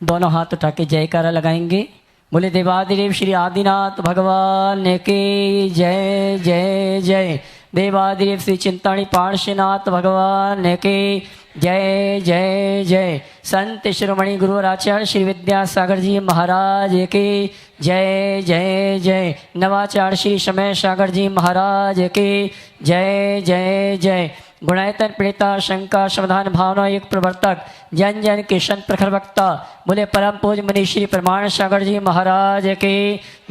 दोनों हाथ उठा के जयकारा लगाएंगे। बोले देवादिदेव श्री आदिनाथ भगवान के जय जय जय। देवादिदेव श्री चिंतामणि पार्श्वनाथ भगवान के जय जय जय। संत शिरोमणि गुरुवर आचार्य श्री विद्यासागर जी महाराज के जय जय जय। नवाचार्य श्री समय सागर जी महाराज के जय जय जय। गुणायतन प्रणेता शंका समाधान भावना एक प्रवर्तक जन जन किशन प्रखर वक्ता बोले परम पूज मुनि श्री प्रमाण सागर जी महाराज के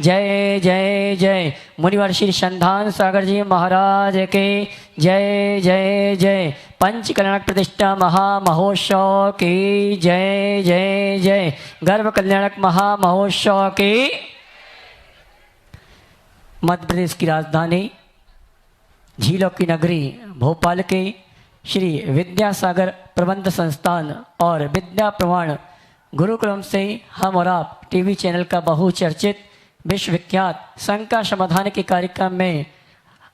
जय जय जय। मुनिवर श्री संधान सागर जी महाराज के जय जय जय। पंच कल्याणक प्रतिष्ठा महामहोत्सव की जय जय जय। गर्भ कल्याणक महामहोत्सव के मध्य प्रदेश की राजधानी झीलों की नगरी भोपाल के श्री विद्यासागर प्रबंध संस्थान और विद्या प्रमाण गुरुकुलम से हम और आप टीवी चैनल का बहुचर्चित विश्वविख्यात शंका समाधान के कार्यक्रम में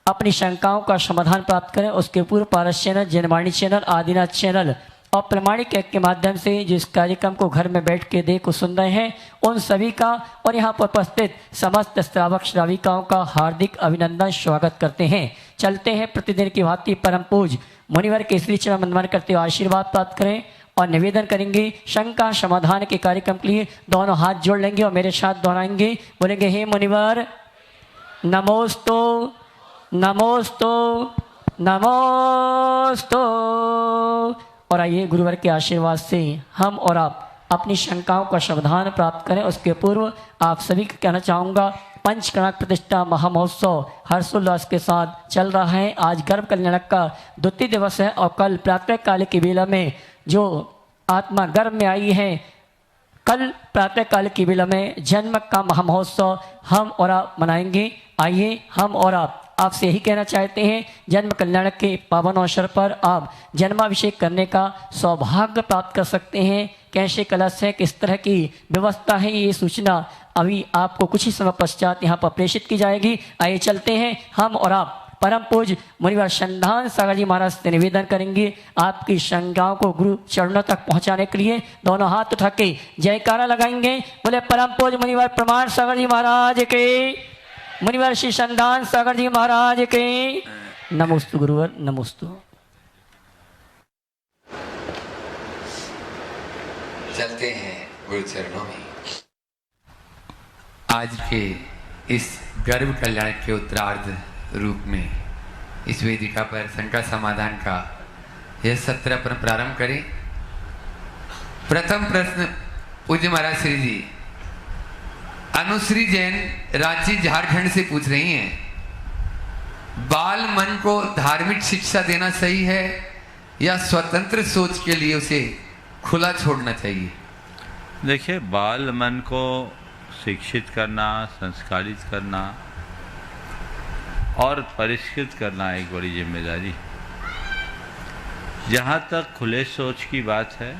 अपनी शंकाओं का समाधान प्राप्त करें। उसके पूर्व Paras channel, Janvani channel, Adinath channel और प्रमाणिक ऐप के माध्यम से जिस कार्यक्रम को घर में बैठ के देख सुन रहे हैं उन सभी का और यहाँ पर उपस्थित समस्त श्रावक श्राविकाओं का हार्दिक अभिनंदन स्वागत करते हैं। चलते हैं प्रतिदिन की भांति परम पूज मुनिवर के श्री चरण वंदन करते हुए आशीर्वाद प्राप्त करें और निवेदन करेंगे शंका समाधान के कार्यक्रम के लिए दोनों हाथ जोड़ लेंगे और मेरे साथ दोहराएंगे। बोलेंगे हे मुनिवर नमोस्तु नमोस्तु नमोस्तु। और आइए गुरुवर के आशीर्वाद से हम और आप अपनी शंकाओं का समाधान प्राप्त करें। उसके पूर्व आप सभी को कहना चाहूँगा पंचकणक प्रतिष्ठा महामहोत्सव हर्षोल्लास के साथ चल रहा है। आज गर्भ कल्याणक का द्वितीय दिवस है और कल प्रातः काल की बेला में जो आत्मा गर्भ में आई है कल प्रातः काल की बेला में जन्म का महामहोत्सव हम और आप मनाएंगे। आइए हम और आपसे यही कहना चाहते हैं जन्म कल्याण के पावन अवसर पर आप जन्माभिषेक करने का सौभाग्य प्राप्त कर सकते हैं। कैसे कलश है, किस तरह की व्यवस्था है, ये सूचना अभी आपको कुछ ही समय पश्चात यहाँ पर प्रेषित की जाएगी। आइए चलते हैं हम और आप परम पूज मुनिवर संधान सागर जी महाराज से निवेदन करेंगे आपकी शंकाओं को गुरु चरणों तक पहुँचाने के लिए दोनों हाथ उठा के जयकारा लगाएंगे। बोले परम पूज मुनिवर प्रमाण सागर जी महाराज के, मुनिवर श्री संधान सागर जी महाराज के नमोस्तु गुरुवर नमोस्तु। चलते हैं गुरु चरणों में। आज के इस गर्भ कल्याण के उत्तरार्ध रूप में इस वेदिका पर शंका समाधान का यह सत्र अपन प्रारंभ करें। प्रथम प्रश्न पूज्य महाराज श्री जी अनुश्री जैन रांची झारखंड से पूछ रही हैं, बाल मन को धार्मिक शिक्षा देना सही है या स्वतंत्र सोच के लिए उसे खुला छोड़ना चाहिए? देखिए, बाल मन को शिक्षित करना, संस्कारित करना और परिष्कृत करना एक बड़ी जिम्मेदारी। जहाँ तक खुले सोच की बात है,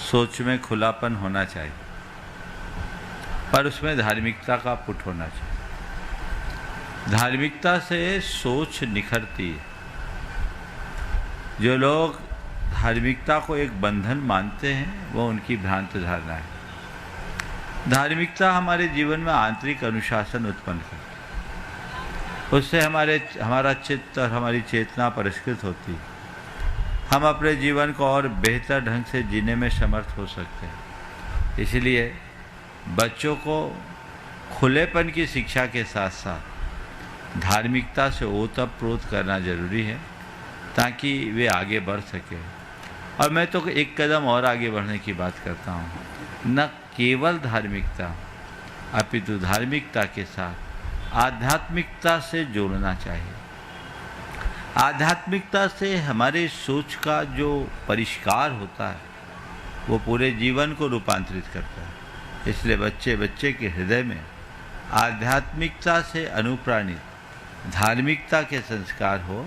सोच में खुलापन होना चाहिए पर उसमें धार्मिकता का पुट होना चाहिए। धार्मिकता से सोच निखरती है। जो लोग धार्मिकता को एक बंधन मानते हैं वो उनकी भ्रांत धारणा है। धार्मिकता हमारे जीवन में आंतरिक अनुशासन उत्पन्न करती है। उससे हमारा चित्त और हमारी चेतना परिष्कृत होती है। हम अपने जीवन को और बेहतर ढंग से जीने में समर्थ हो सकते हैं। इसलिए बच्चों को खुलेपन की शिक्षा के साथ साथ धार्मिकता से ओतप्रोत करना जरूरी है ताकि वे आगे बढ़ सके। और मैं तो एक कदम और आगे बढ़ने की बात करता हूँ, न केवल धार्मिकता अपितु धार्मिकता के साथ आध्यात्मिकता से जोड़ना चाहिए। आध्यात्मिकता से हमारे सोच का जो परिष्कार होता है वो पूरे जीवन को रूपांतरित करता है। इसलिए बच्चे के हृदय में आध्यात्मिकता से अनुप्राणित धार्मिकता के संस्कार हो,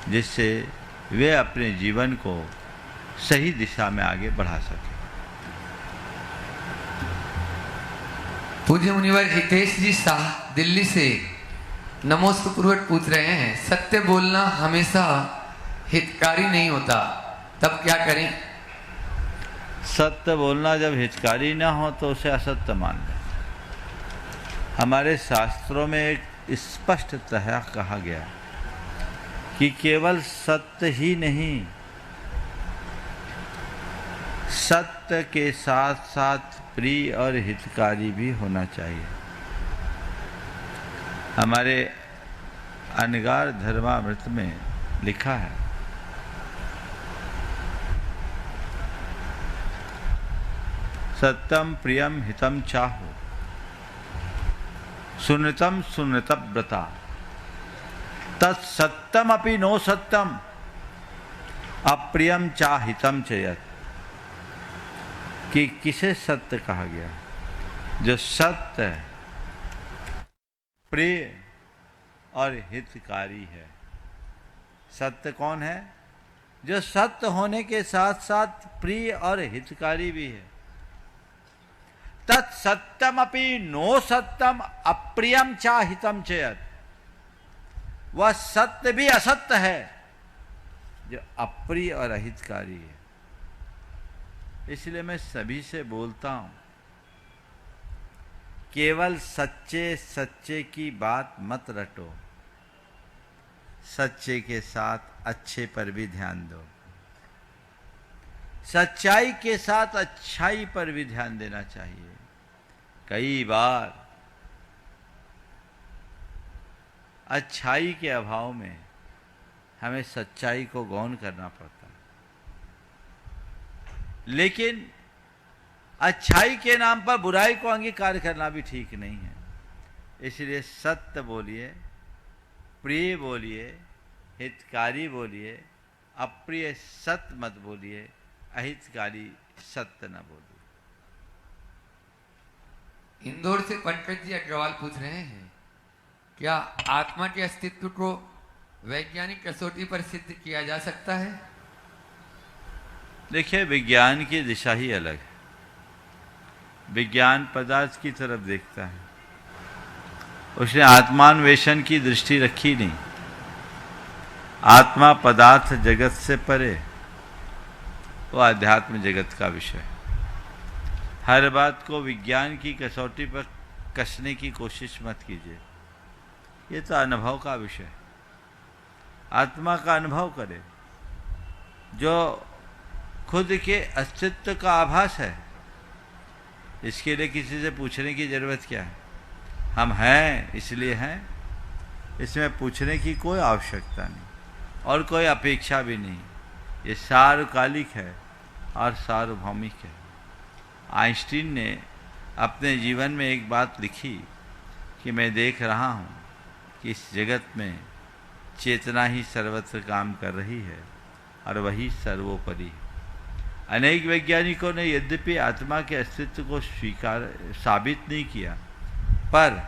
जिससे वे अपने जीवन को सही दिशा में आगे बढ़ा सकें। पूज्य मुनिवर हितेश जी शाह दिल्ली से नमोस्तु पूर्वक पूछ रहे हैं, सत्य बोलना हमेशा हितकारी नहीं होता, तब क्या करें? सत्य बोलना जब हितकारी ना हो तो उसे असत्य मान लें। हमारे शास्त्रों में एक स्पष्टतः कहा गया कि केवल सत्य ही नहीं, सत्य के साथ साथ प्रिय और हितकारी भी होना चाहिए। हमारे अनगार धर्मामृत में लिखा है, सत्यम प्रियम हितम चाहो, सुनतम सुनतव्रता, तत्सत्यम अपि नो सत्यम, अप्रियम चाहितम चयत। कि किसे सत्य कहा गया? जो सत्य, प्रिय और हितकारी है। सत्य कौन है? जो सत्य होने के साथ साथ प्रिय और हितकारी भी है। तत्सत्यम अपि नो सत्यम, अप्रियम चाहितम चयत। वह सत्य भी असत्य है जो अप्रिय और अहितकारी है। इसलिए मैं सभी से बोलता हूं, केवल सच्चे सच्चे की बात मत रटो, सच्चे के साथ अच्छे पर भी ध्यान दो, सच्चाई के साथ अच्छाई पर भी ध्यान देना चाहिए। कई बार अच्छाई के अभाव में हमें सच्चाई को गौण करना पड़ता है, लेकिन अच्छाई के नाम पर बुराई को अंगीकार करना भी ठीक नहीं है। इसलिए सत्य बोलिए, प्रिय बोलिए, हितकारी बोलिए, अप्रिय सत्य मत बोलिए, अहितकारी सत्य न बोलिए। इंदौर से पंकज जी अग्रवाल पूछ रहे हैं, क्या आत्मा के अस्तित्व को वैज्ञानिक कसौटी पर सिद्ध किया जा सकता है? देखिए, विज्ञान की दिशा ही अलग है। विज्ञान पदार्थ की तरफ देखता है, उसने आत्मान्वेषण की दृष्टि रखी नहीं। आत्मा पदार्थ जगत से परे, वो अध्यात्म जगत का विषय। हर बात को विज्ञान की कसौटी पर कसने की कोशिश मत कीजिए। ये तो अनुभव का विषय है। आत्मा का अनुभव करे, जो खुद के अस्तित्व का आभास है। इसके लिए किसी से पूछने की जरूरत क्या है? हम हैं इसलिए हैं, इसमें पूछने की कोई आवश्यकता नहीं और कोई अपेक्षा भी नहीं। ये सार्वकालिक है और सार्वभौमिक है। आइंस्टीन ने अपने जीवन में एक बात लिखी कि मैं देख रहा हूँ कि इस जगत में चेतना ही सर्वत्र काम कर रही है और वही सर्वोपरि है। अनेक वैज्ञानिकों ने यद्यपि आत्मा के अस्तित्व को साबित नहीं किया, पर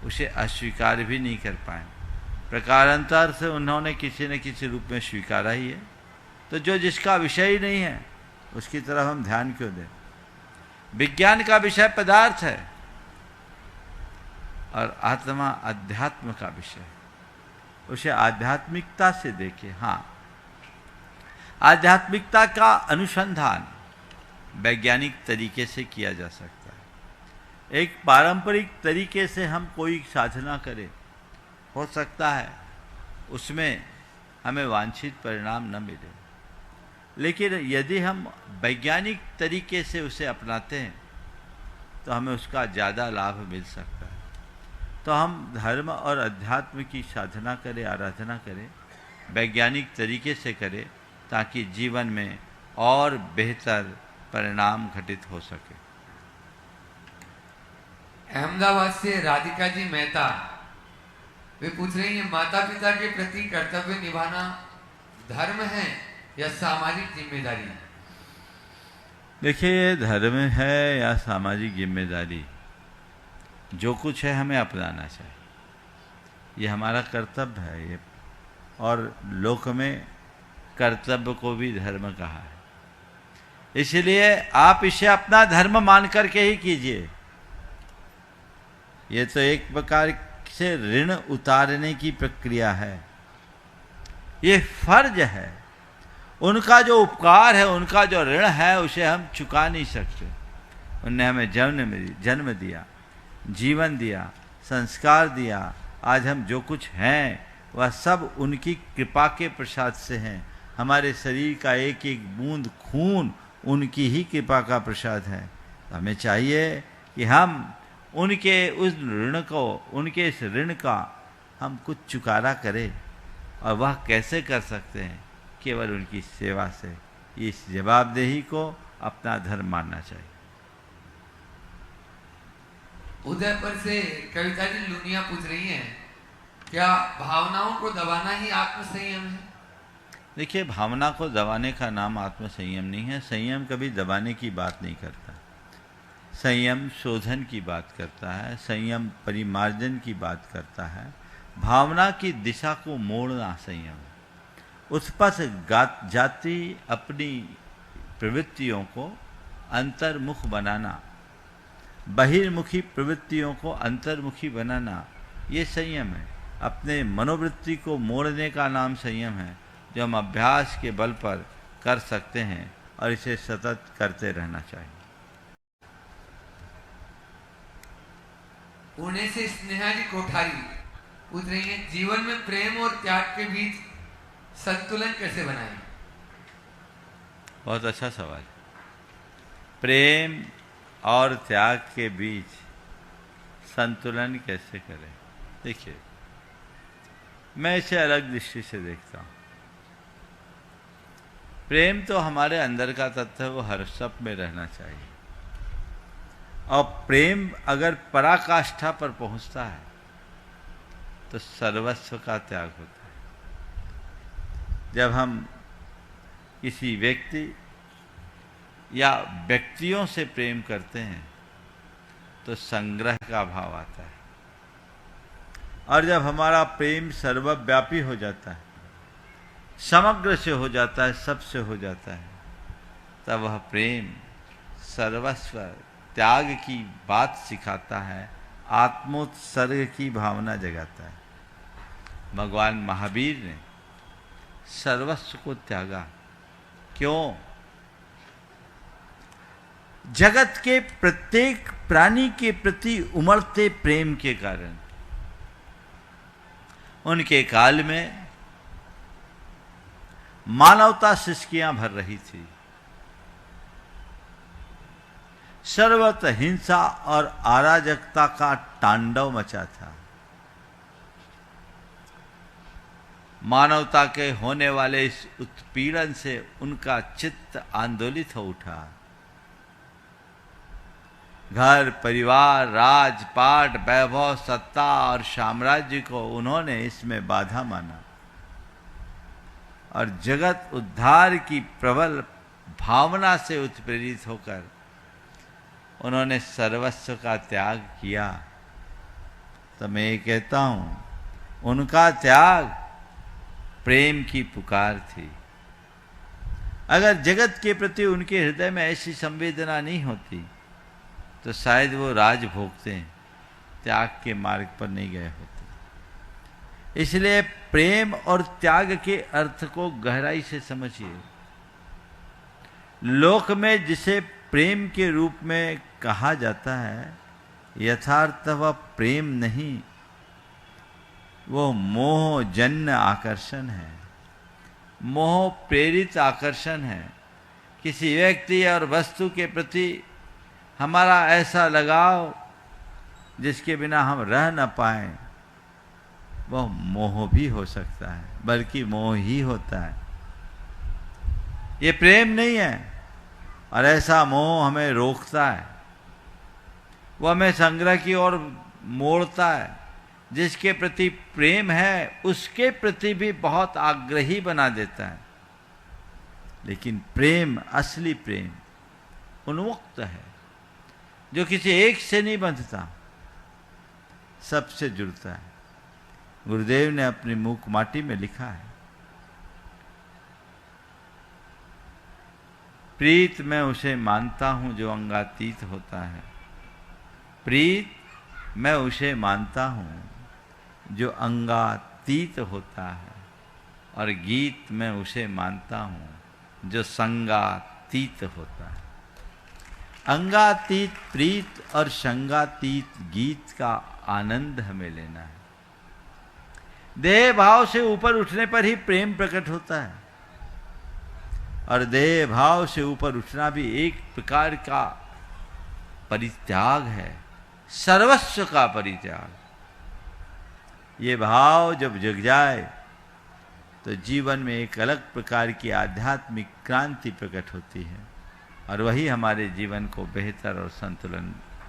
उसे अस्वीकार भी नहीं कर पाए। प्रकारांतर से उन्होंने किसी न किसी रूप में स्वीकारा ही है। तो जो जिसका विषय ही नहीं है उसकी तरफ हम ध्यान क्यों दें? विज्ञान का विषय पदार्थ है और आत्मा अध्यात्म का विषय है। उसे आध्यात्मिकता से देखें। हाँ, आध्यात्मिकता का अनुसंधान वैज्ञानिक तरीके से किया जा सकता है। एक पारंपरिक तरीके से हम कोई साधना करें, हो सकता है उसमें हमें वांछित परिणाम न मिले, लेकिन यदि हम वैज्ञानिक तरीके से उसे अपनाते हैं तो हमें उसका ज़्यादा लाभ मिल सकता है। तो हम धर्म और अध्यात्म की साधना करें, आराधना करें, वैज्ञानिक तरीके से करें, ताकि जीवन में और बेहतर परिणाम घटित हो सके। अहमदाबाद से राधिका जी मेहता वे पूछ रही हैं, माता पिता के प्रति कर्तव्य निभाना धर्म है या सामाजिक जिम्मेदारी? देखिए, ये धर्म है या सामाजिक जिम्मेदारी, जो कुछ है हमें अपनाना चाहिए। ये हमारा कर्तव्य है। ये और लोक में कर्तव्य को भी धर्म कहा है। इसलिए आप इसे अपना धर्म मान करके ही कीजिए। ये तो एक प्रकार से ऋण उतारने की प्रक्रिया है। ये फर्ज है उनका जो उपकार है, उनका जो ऋण है, उसे हम चुका नहीं सकते। उनने हमें जन्म दिया, जीवन दिया, संस्कार दिया। आज हम जो कुछ हैं वह सब उनकी कृपा के प्रसाद से हैं। हमारे शरीर का एक एक बूंद खून उनकी ही कृपा का प्रसाद है। तो हमें चाहिए कि हम उनके उस ऋण को, उनके इस ऋण का हम कुछ चुकारा करें। और वह कैसे कर सकते हैं? केवल उनकी सेवा से। इस जवाबदेही को अपना धर्म मानना चाहिए। उदयपुर से कविता जी लुनिया पूछ रही हैं, क्या भावनाओं को दबाना ही आत्मसंयम है? देखिए, भावना को दबाने का नाम आत्मसंयम नहीं है। संयम कभी दबाने की बात नहीं करता। संयम शोधन की बात करता है, संयम परिमार्जन की बात करता है। भावना की दिशा को मोड़ना संयम। उस पर जाती अपनी प्रवृत्तियों को अंतर्मुख बनाना, बहिर्मुखी प्रवृत्तियों को अंतर्मुखी बनाना, ये संयम है। अपने मनोवृत्ति को मोड़ने का नाम संयम है, जो हम अभ्यास के बल पर कर सकते हैं और इसे सतत करते रहना चाहिए। पुणे से स्नेहा जी कोठारी पूछ रही हैं, जीवन में प्रेम और त्याग के बीच संतुलन कैसे बनाएं? बहुत अच्छा सवाल। प्रेम और त्याग के बीच संतुलन कैसे करें? देखिए, मैं इसे अलग दृष्टि से देखता हूँ। प्रेम तो हमारे अंदर का तत्व है, वो हर सब में रहना चाहिए। और प्रेम अगर पराकाष्ठा पर पहुंचता है तो सर्वस्व का त्याग होता है। जब हम किसी व्यक्ति या व्यक्तियों से प्रेम करते हैं तो संग्रह का भाव आता है। और जब हमारा प्रेम सर्वव्यापी हो जाता है, समग्र से हो जाता है, सबसे हो जाता है, तब वह प्रेम सर्वस्व त्याग की बात सिखाता है, आत्मोत्सर्ग की भावना जगाता है। भगवान महावीर ने सर्वस्व को त्यागा। क्यों? जगत के प्रत्येक प्राणी के प्रति उमड़ते प्रेम के कारण। उनके काल में मानवता सिसकियां भर रही थी। सर्वत्र हिंसा और अराजकता का तांडव मचा था। मानवता के होने वाले इस उत्पीड़न से उनका चित्त आंदोलित हो उठा। घर, परिवार, राजपाट, वैभव, सत्ता और साम्राज्य को उन्होंने इसमें बाधा माना और जगत उद्धार की प्रबल भावना से उत्प्रेरित होकर उन्होंने सर्वस्व का त्याग किया। तो मैं ये कहता हूं, उनका त्याग प्रेम की पुकार थी। अगर जगत के प्रति उनके हृदय में ऐसी संवेदना नहीं होती तो शायद वो राज भोगते त्याग के मार्ग पर नहीं गए होते। इसलिए प्रेम और त्याग के अर्थ को गहराई से समझिए। लोक में जिसे प्रेम के रूप में कहा जाता है, यथार्थ वह प्रेम नहीं, वो मोहजन्य आकर्षण है, मोह प्रेरित आकर्षण है। किसी व्यक्ति और वस्तु के प्रति हमारा ऐसा लगाव जिसके बिना हम रह न पाएं, वह मोह भी हो सकता है, बल्कि मोह ही होता है। ये प्रेम नहीं है। और ऐसा मोह हमें रोकता है, वह हमें संग्रह की ओर मोड़ता है। जिसके प्रति प्रेम है उसके प्रति भी बहुत आग्रही बना देता है। लेकिन प्रेम, असली प्रेम उन्मुक्त है, जो किसी एक से नहीं बंधता, सबसे जुड़ता है। गुरुदेव ने अपनी मूक माटी में लिखा है, प्रीत मैं उसे मानता हूं जो अंगातीत होता है। प्रीत मैं उसे मानता हूं जो अंगातीत होता है। और गीत मैं उसे मानता हूं जो संगातीत होता है। अंगातीत प्रीत और संगातीत गीत का आनंद हमें लेना है। देह भाव से ऊपर उठने पर ही प्रेम प्रकट होता है, और देह भाव से ऊपर उठना भी एक प्रकार का परित्याग है, सर्वस्व का परित्याग। ये भाव जब जग जाए तो जीवन में एक अलग प्रकार की आध्यात्मिक क्रांति प्रकट होती है, और वही हमारे जीवन को बेहतर और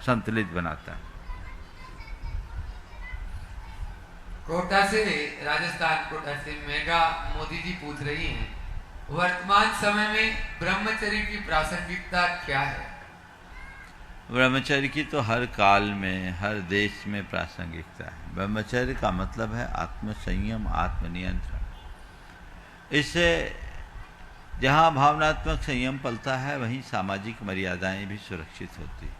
संतुलित बनाता है। कोटा से, राजस्थान कोटा से मेघा मोदी जी पूछ रही हैं, वर्तमान समय में ब्रह्मचर्य की प्रासंगिकता क्या है? ब्रह्मचर्य की तो हर काल में, हर देश में प्रासंगिकता है। ब्रह्मचर्य का मतलब है आत्मसंयम, आत्मनियंत्रण। इससे जहाँ भावनात्मक संयम पलता है, वहीं सामाजिक मर्यादाएं भी सुरक्षित होती हैं।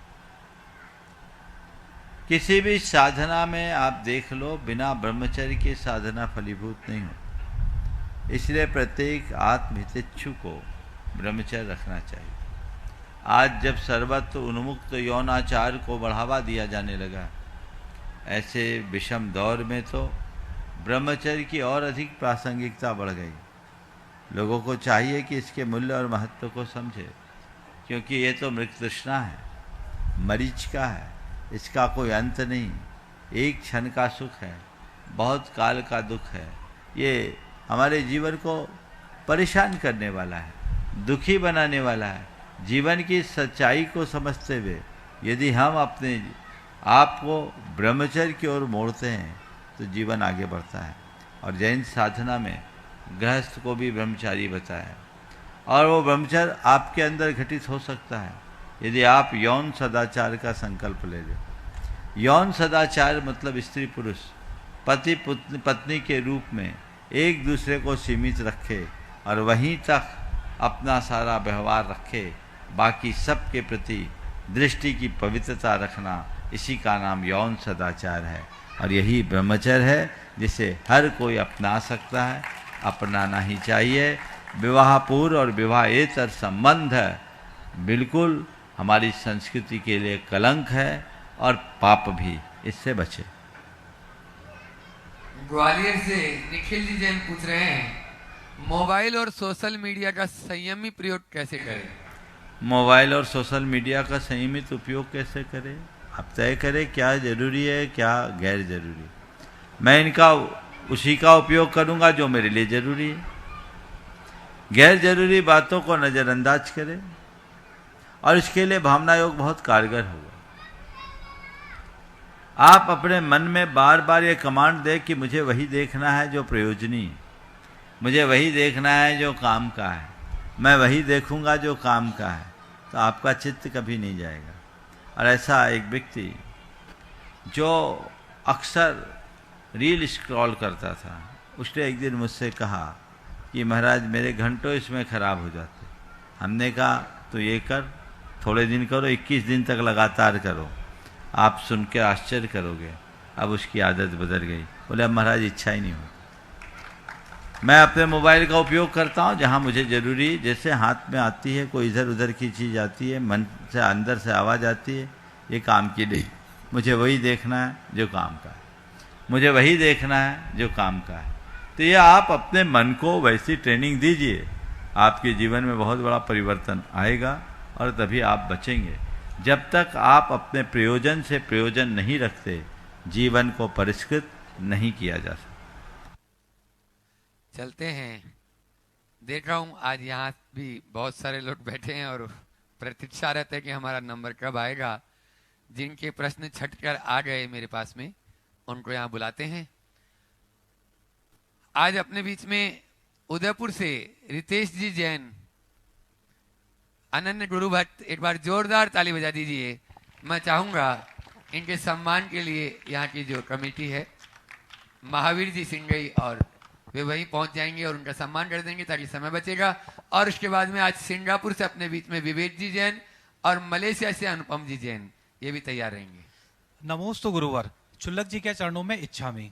किसी भी साधना में आप देख लो, बिना ब्रह्मचर्य के साधना फलीभूत नहीं हो। इसलिए प्रत्येक आत्महितेच्छु को ब्रह्मचर्य रखना चाहिए। आज जब सर्वत्र उन्मुक्त यौनाचार को बढ़ावा दिया जाने लगा, ऐसे विषम दौर में तो ब्रह्मचर्य की और अधिक प्रासंगिकता बढ़ गई। लोगों को चाहिए कि इसके मूल्य और महत्व को समझे, क्योंकि ये तो मृग तृष्णा है, मरीचिका है, इसका कोई अंत नहीं। एक क्षण का सुख है, बहुत काल का दुख है। ये हमारे जीवन को परेशान करने वाला है, दुखी बनाने वाला है। जीवन की सच्चाई को समझते हुए यदि हम अपने आप को ब्रह्मचर्य की ओर मोड़ते हैं तो जीवन आगे बढ़ता है। और जैन साधना में गृहस्थ को भी ब्रह्मचारी बताया है, और वो ब्रह्मचर्य आपके अंदर घटित हो सकता है यदि आप यौन सदाचार का संकल्प ले लें। यौन सदाचार मतलब स्त्री पुरुष पति पत्नी के रूप में एक दूसरे को सीमित रखे और वहीं तक अपना सारा व्यवहार रखे, बाकी सब के प्रति दृष्टि की पवित्रता रखना, इसी का नाम यौन सदाचार है। और यही ब्रह्मचर्य है जिसे हर कोई अपना सकता है, अपनाना ही चाहिए। विवाह पूर्व और विवाहेतर संबंध बिल्कुल हमारी संस्कृति के लिए कलंक है और पाप भी। इससे बचे। ग्वालियर से निखिल जी जैन पूछ रहे हैं, मोबाइल और सोशल मीडिया का संयमी प्रयोग कैसे करें? मोबाइल और सोशल मीडिया का संयमित उपयोग कैसे करें? आप तय करें क्या जरूरी है, क्या गैर जरूरी। मैं इनका उसी का उपयोग करूंगा जो मेरे लिए जरूरी है। गैर जरूरी बातों को नज़रअंदाज करें, और इसके लिए भावना योग बहुत कारगर होगा। आप अपने मन में बार बार ये कमांड दें कि मुझे वही देखना है जो प्रयोजनी है, मुझे वही देखना है जो काम का है, मैं वही देखूंगा जो काम का है, तो आपका चित्त कभी नहीं जाएगा। और ऐसा एक व्यक्ति जो अक्सर रील स्क्रॉल करता था, उसने एक दिन मुझसे कहा कि महाराज मेरे घंटों इसमें ख़राब हो जाते। हमने कहा तो ये कर, थोड़े दिन करो, 21 दिन तक लगातार करो, आप सुन के आश्चर्य करोगे। अब उसकी आदत बदल गई। बोले अब महाराज इच्छा ही नहीं हो। मैं अपने मोबाइल का उपयोग करता हूँ जहाँ मुझे ज़रूरी, जैसे हाथ में आती है कोई इधर उधर की चीज़ आती है, मन से अंदर से आवाज़ आती है, ये काम की नहीं, मुझे वही देखना है जो काम का है, मुझे वही देखना है जो काम का है। तो ये आप अपने मन को वैसी ट्रेनिंग दीजिए, आपके जीवन में बहुत बड़ा परिवर्तन आएगा और तभी आप बचेंगे। जब तक आप अपने प्रयोजन से प्रयोजन नहीं रखते, जीवन को परिष्कृत नहीं किया जा सकता। चलते हैं। देख रहा हूँ आज यहाँ भी बहुत सारे लोग बैठे हैं और प्रतीक्षा रहते हैं कि हमारा नंबर कब आएगा। जिनके प्रश्न छट कर आ गए मेरे पास में, उनको यहाँ बुलाते हैं। आज अपने बीच में उदयपुर से रितेश जी जैन, अनन्य गुरु भक्त, एक बार जोरदार ताली बजा दीजिए। मैं चाहूंगा इनके सम्मान के लिए यहाँ की जो कमेटी है, महावीर जी सिंगई, और वे वहीं पहुंच जाएंगे और उनका सम्मान कर देंगे ताकि समय बचेगा। और उसके बाद में आज सिंगापुर से अपने बीच में विवेक जी जैन और मलेशिया से अनुपम जी जैन, ये भी तैयार रहेंगे। नमोस्तु गुरुवर, चुल्लक जी के चरणों में इच्छा में।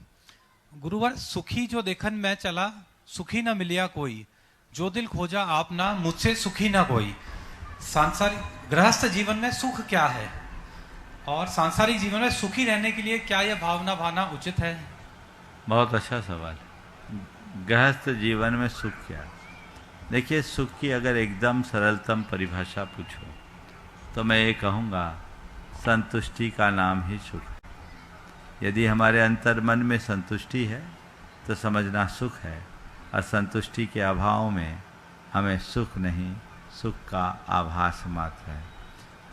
गुरुवर, सुखी जो देखन मैं चला, सुखी न मिलिया कोई। जो दिल खोजा आपना, मुझसे सुखी ना कोई। सांसारिक गृहस्थ जीवन में सुख क्या है और सांसारिक जीवन में सुखी रहने के लिए क्या यह भावना भाना उचित है? बहुत अच्छा सवाल। गृहस्थ जीवन में सुख क्या? देखिए, सुख की अगर एकदम सरलतम परिभाषा पूछो तो मैं ये कहूँगा, संतुष्टि का नाम ही सुख है। यदि हमारे अंतर मन में संतुष्टि है तो समझना सुख है, और संतुष्टि के अभाव में हमें सुख नहीं, सुख का आभास मात्र है।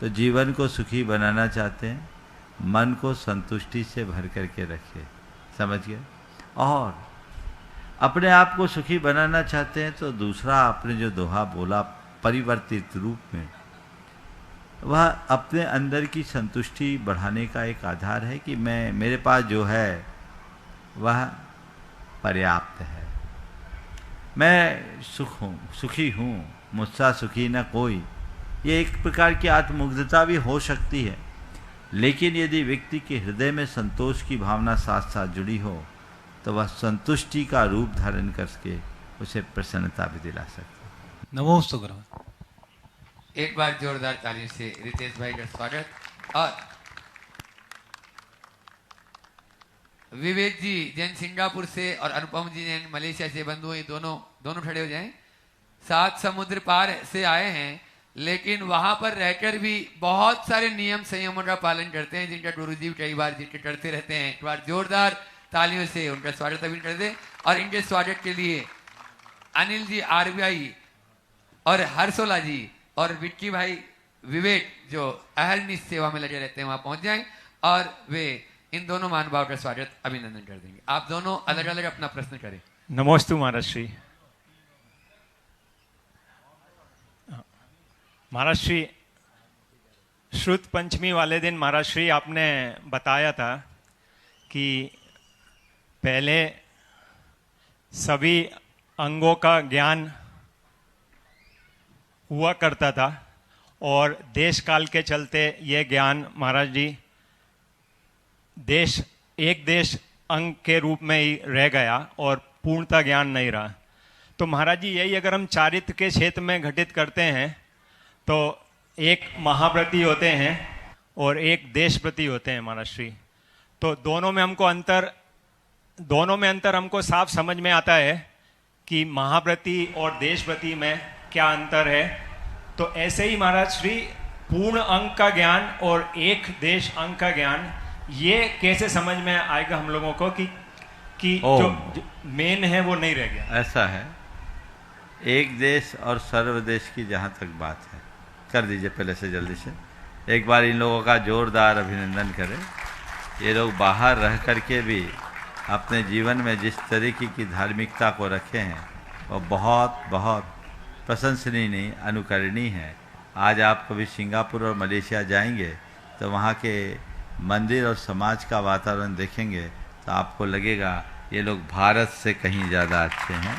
तो जीवन को सुखी बनाना चाहते हैं, मन को संतुष्टि से भर करके रखिए, समझ गए? और अपने आप को सुखी बनाना चाहते हैं तो दूसरा आपने जो दोहा बोला परिवर्तित रूप में, वह अपने अंदर की संतुष्टि बढ़ाने का एक आधार है कि मेरे पास जो है वह पर्याप्त है, मैं सुखी हूँ, मुझसा सुखी न कोई। ये एक प्रकार की आत्ममुग्धता भी हो सकती है, लेकिन यदि व्यक्ति के हृदय में संतोष की भावना साथ साथ जुड़ी हो तो वह संतुष्टि का रूप धारण करके उसे प्रसन्नता भी दिला सकता है। नमोस्तु गुरुवर। एक बार जोरदार तालियों से रितेश भाई का स्वागत। और विवेक जी जैन सिंगापुर से और अनुपम जी जैन मलेशिया से बंधु हैं, दोनों खड़े हो जाएं। 7 समुद्र पार से आए हैं, लेकिन वहां पर रहकर भी बहुत सारे नियम संयमों का पालन करते हैं, जिनका गुरुजी कई बार जिक्र करते रहते हैं। एक बार जोरदार तालियों से उनका स्वागत अभी कर दे। और इनके स्वागत के लिए अनिल जी RBI और हर्षोला जी और विक्की भाई विवेक जो अहरनिश सेवा में लगे रहते हैं वहां पहुंच जाएं, और वे इन दोनों महानुभाव का स्वागत अभिनंदन कर देंगे। आप दोनों अलग अलग अपना प्रश्न करें। नमोस्तु महाराज श्री। महाराज श्री, श्रुत पंचमी वाले दिन महाराज श्री आपने बताया था कि पहले सभी अंगों का ज्ञान हुआ करता था और देश काल के चलते ये ज्ञान महाराज जी एक देश अंग के रूप में ही रह गया और पूर्णता ज्ञान नहीं रहा। तो महाराज जी यही अगर हम चारित्र के क्षेत्र में घटित करते हैं तो एक महाव्रती होते हैं और एक देशव्रती होते हैं महाराज श्री। तो दोनों में अंतर हमको साफ समझ में आता है कि महाव्रती और देशव्रती में क्या अंतर है। तो ऐसे ही महाराज श्री पूर्ण अंग का ज्ञान और एक देश अंग का ज्ञान, ये कैसे समझ में आएगा हम लोगों को कि जो मेन है वो नहीं रह गया? ऐसा है, एक देश और सर्वदेश की जहाँ तक बात है, कर दीजिए पहले से जल्दी से। एक बार इन लोगों का जोरदार अभिनंदन करें। ये लोग बाहर रह करके भी अपने जीवन में जिस तरीके की धार्मिकता को रखे हैं वो बहुत बहुत प्रशंसनीय नहीं, अनुकरणीय है। आज आप कभी सिंगापुर और मलेशिया जाएंगे तो वहाँ के मंदिर और समाज का वातावरण देखेंगे तो आपको लगेगा ये लोग भारत से कहीं ज़्यादा अच्छे हैं।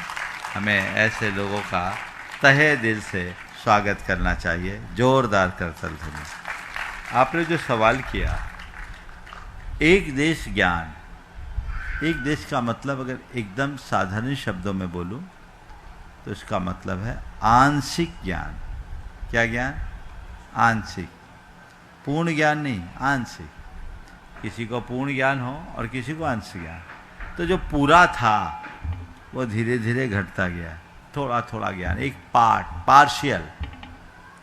हमें ऐसे लोगों का तहे दिल से स्वागत करना चाहिए, जोरदार करतल ध्वनि। आपने जो सवाल किया, एक देश ज्ञान, एक देश का मतलब अगर एकदम साधारण शब्दों में बोलूं तो इसका मतलब है आंशिक ज्ञान। क्या ज्ञान? आंशिक, पूर्ण ज्ञान नहीं, आंशिक। किसी को पूर्ण ज्ञान हो और किसी को आंशिक ज्ञान। तो जो पूरा था वो धीरे धीरे घटता गया, थोड़ा थोड़ा ज्ञान, एक पार्शियल,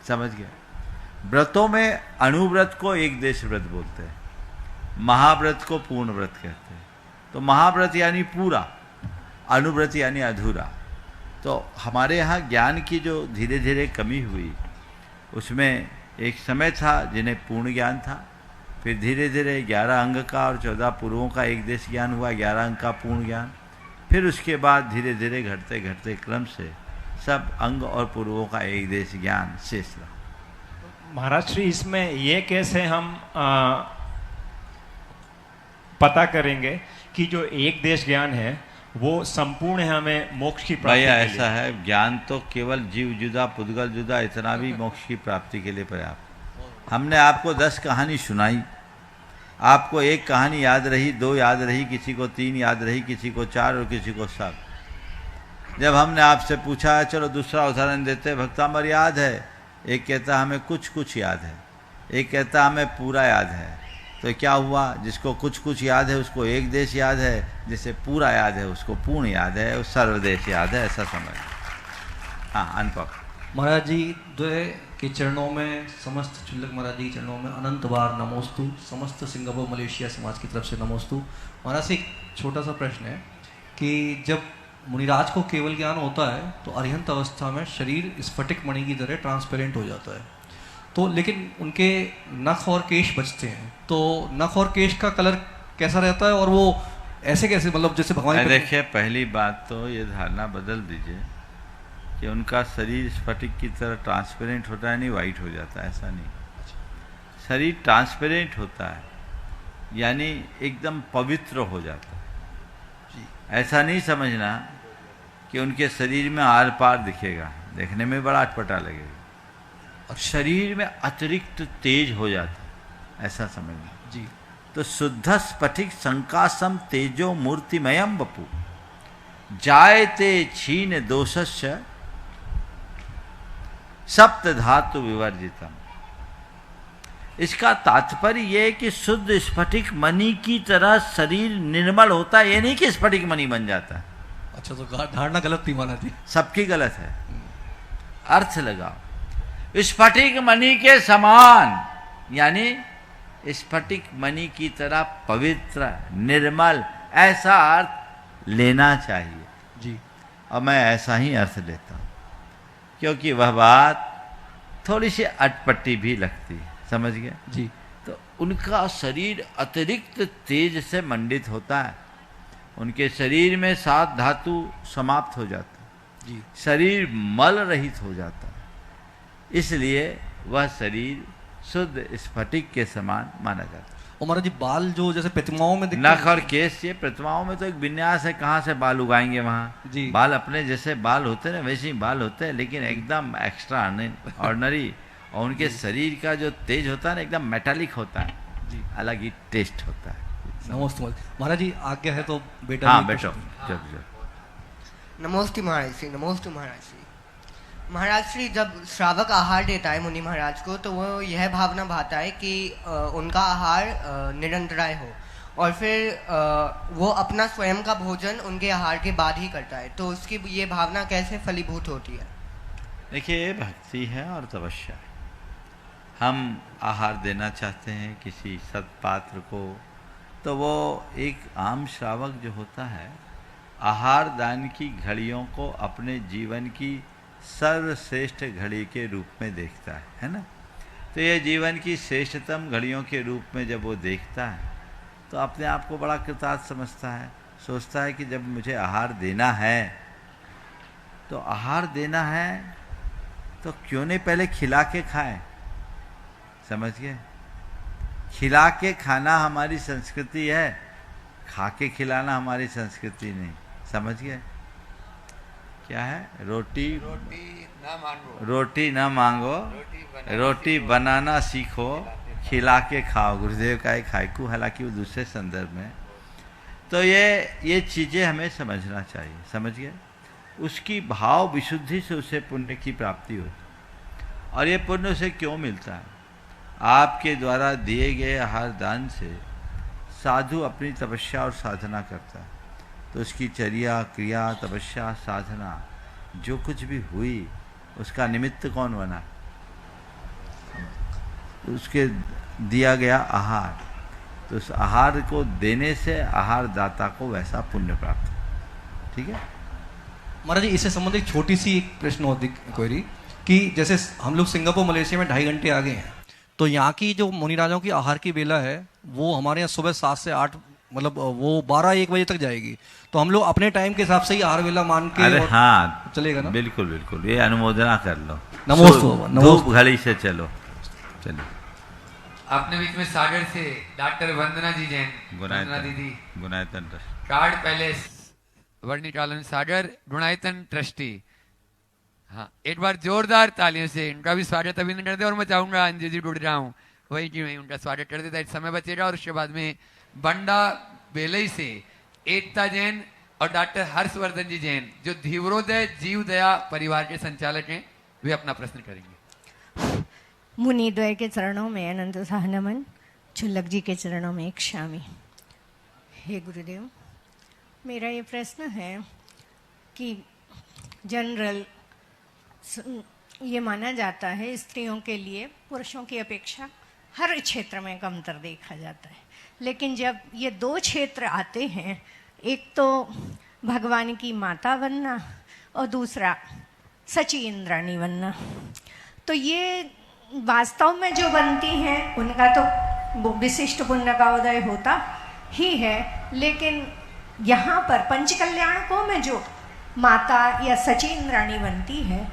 समझ गया? व्रतों में अणुव्रत को एक देश व्रत बोलते हैं, महाव्रत को पूर्ण व्रत कहते हैं। तो महाव्रत यानी पूरा, अणुव्रत यानी अधूरा। तो हमारे यहाँ ज्ञान की जो धीरे धीरे कमी हुई, उसमें एक समय था जिन्हें पूर्ण ज्ञान था, फिर धीरे धीरे 11 अंग का और 14 पूर्वों का एक देश ज्ञान हुआ, 11 अंग का पूर्ण ज्ञान। फिर उसके बाद धीरे धीरे घटते घटते क्रम से सब अंग और पूर्वों का एक देश ज्ञान शेष रहा। महाराज श्री, इसमें ये कैसे हम पता करेंगे कि जो एक देश ज्ञान है वो संपूर्ण है हमें मोक्ष की प्राप्ति भैया के लिए? ऐसा है, ज्ञान तो केवल जीव जुदा पुद्गल जुदा इतना भी मोक्ष की प्राप्ति के लिए पर्याप्त। हमने आपको 10 कहानी सुनाई, आपको एक कहानी याद रही, 2 याद रही, किसी को 3 याद रही, किसी को 4 और किसी को 7। जब हमने आपसे पूछा, चलो दूसरा उदाहरण देते, भक्तामर याद है, एक कहता हमें कुछ कुछ याद है, एक कहता हमें पूरा याद है। तो क्या हुआ, जिसको कुछ कुछ याद है उसको एक देश याद है, जिसे पूरा याद है उसको पूर्ण याद है, उस सर्वदेश याद है, ऐसा समझ। हाँ, अनुभव। महाराज जी द्वय के चरणों में, समस्त चुल्लक महाराज जी के चरणों में अनंत बार नमोस्तु, समस्त सिंगापुर मलेशिया समाज की तरफ से नमोस्तु। महाराज से एक छोटा सा प्रश्न है कि जब मुनिराज को केवल ज्ञान होता है तो अरिहंत अवस्था में शरीर स्फटिक मणि की तरह ट्रांसपेरेंट हो जाता है, तो लेकिन उनके नख और केश बचते हैं, तो नख और केश का कलर कैसा रहता है और वो ऐसे कैसे, मतलब जैसे भगवान। देखिए, पहली बात तो ये धारणा बदल दीजिए कि उनका शरीर स्फटिक की तरह ट्रांसपेरेंट होता है, नहीं वाइट हो जाता है, ऐसा नहीं। शरीर ट्रांसपेरेंट होता है यानी एकदम पवित्र हो जाता है। ऐसा नहीं समझना कि उनके शरीर में आर पार दिखेगा, देखने में बड़ा अटपटा लगेगा, और शरीर में अतिरिक्त तेज हो जाता है, ऐसा समझना जी। तो शुद्ध स्फटिक संकासम तेजो मूर्तिमयम बपु जायते क्षीण दोषस्य सप्त धातु विवर्जितम। इसका तात्पर्य यह है कि शुद्ध स्फटिक मणि की तरह शरीर निर्मल होता है, ये नहीं कि स्फटिक मणि बन जाता है। अच्छा, तो धारणा गलत थी महाराज जी। सबकी गलत है, अर्थ लगाओ। स्फटिक मणि के समान यानी स्फटिक मणि की तरह पवित्र निर्मल, ऐसा अर्थ लेना चाहिए जी। और मैं ऐसा ही अर्थ लेता हूँ, क्योंकि वह बात थोड़ी सी अटपटी भी लगती है, समझ गए जी। तो उनका शरीर अतिरिक्त तेज से मंडित होता है, उनके शरीर में 7 धातु समाप्त हो जाता है जी। शरीर मल रहित हो जाता है, इसलिए वह शरीर शुद्ध स्फटिक के समान माना जाता है। और महाराज जी बाल जो जैसे प्रतिमाओं में दिखते नख और केश, ये प्रतिमाओं में तो एक विन्यास है, कहाँ से बाल उगाएंगे वहाँ जी। बाल अपने जैसे बाल होते हैं वैसे ही बाल होते हैं, लेकिन एकदम एक्स्ट्रा ऑर्डिनरी, और उनके शरीर का जो तेज होता है ना एकदम मेटालिक होता है जी। अलग ही टेस्ट होता है। नमस्ते महाराज जी, आज्ञा है तो बेटा। हाँ बेटो, जब नमोस्तु महाराज श्री, नमोस्तु महाराज श्री। महाराज श्री, जब श्रावक आहार देता है मुनि महाराज को, तो वो यह भावना भाता है कि उनका आहार निरंतराय हो, और फिर वो अपना स्वयं का भोजन उनके आहार के बाद ही करता है, तो उसकी ये भावना कैसे फलीभूत होती है? देखिए, ये भक्ति है और तपस्या है। हम आहार देना चाहते हैं किसी सत्पात्र को, तो वो एक आम श्रावक जो होता है आहार दान की घड़ियों को अपने जीवन की सर्वश्रेष्ठ घड़ी के रूप में देखता है ना। तो ये जीवन की श्रेष्ठतम घड़ियों के रूप में जब वो देखता है तो अपने आप को बड़ा कृतार्थ समझता है, सोचता है कि जब मुझे आहार देना है तो आहार देना है तो क्यों नहीं पहले खिला के खाएं, समझ गए। खिला के खाना हमारी संस्कृति है, खा के खिलाना हमारी संस्कृति नहीं, समझ गए। क्या है, रोटी ना मांगो, रोटी बनाना सीखो, खिला के खाओ, गुरुदेव का एक हाइकू, हालांकि वो दूसरे संदर्भ में। तो ये चीज़ें हमें समझना चाहिए, समझ गए। उसकी भाव विशुद्धि से उसे पुण्य की प्राप्ति होती, और ये पुण्य उसे क्यों मिलता है? आपके द्वारा दिए गए आहार दान से साधु अपनी तपस्या और साधना करता है, तो उसकी चर्या क्रिया तपस्या साधना जो कुछ भी हुई उसका निमित्त कौन बना? उसके दिया गया आहार, तो उस आहार को देने से आहार दाता को वैसा पुण्य प्राप्त है। ठीक है महाराज जी, इससे संबंधित छोटी सी एक प्रश्न होती क्वेरी कि जैसे हम लोग सिंगापुर मलेशिया में 2.5 घंटे आगे हैं, तो यहाँ की जो मुनिराजों की आहार की बेला है वो हमारे यहाँ सुबह 7 से 8, मतलब वो 12-1 बजे तक जाएगी, तो हम लोग अपने टाइम के हिसाब से ही आहार वेला मान के। अरे हाँ, चलेगा ना? बिल्कुल बिल्कुल, ये अनुमोदना कर लो। नमोस्तु। धूप घड़ी से चलो। चलिए, अपने बीच में सागर से डॉक्टर वंदना जी जैन, वंदना दीदी, गुणायतन ट्रस्ट, कार्ड पैलेस वर्णिकालन सागर, गुणायतन ट्रस्टी। हाँ, एक बार जोरदार तालियों से इनका भी स्वागत अभिनंदन कर दे, और मैं चाहूंगा अंजू जी जुड़ जाऊं वही कि मैं उनका स्वागत कर देता, इस समय बचेगा। और उसके बाद में बंडा बेलई से एकता जैन, और डॉक्टर हर्षवर्धन जी जैन जो धीवरोदय जीव दया परिवार के संचालक हैं, वे अपना प्रश्न करेंगे। मुनिद्वय के चरणों में अनंत साह नमन, चुल्लक जी के चरणों में एक शामी। हे गुरुदेव, मेरा ये प्रश्न है कि जनरल ये माना जाता है स्त्रियों के लिए पुरुषों की अपेक्षा हर क्षेत्र में कमतर देखा जाता है, लेकिन जब ये दो क्षेत्र आते हैं, एक तो भगवान की माता बनना और दूसरा सची इंद्राणी बनना, तो ये वास्तव में जो बनती हैं उनका तो विशिष्ट पुण्य का उदय होता ही है, लेकिन यहाँ पर पंचकल्याणकों में जो माता या सची इंद्राणी बनती है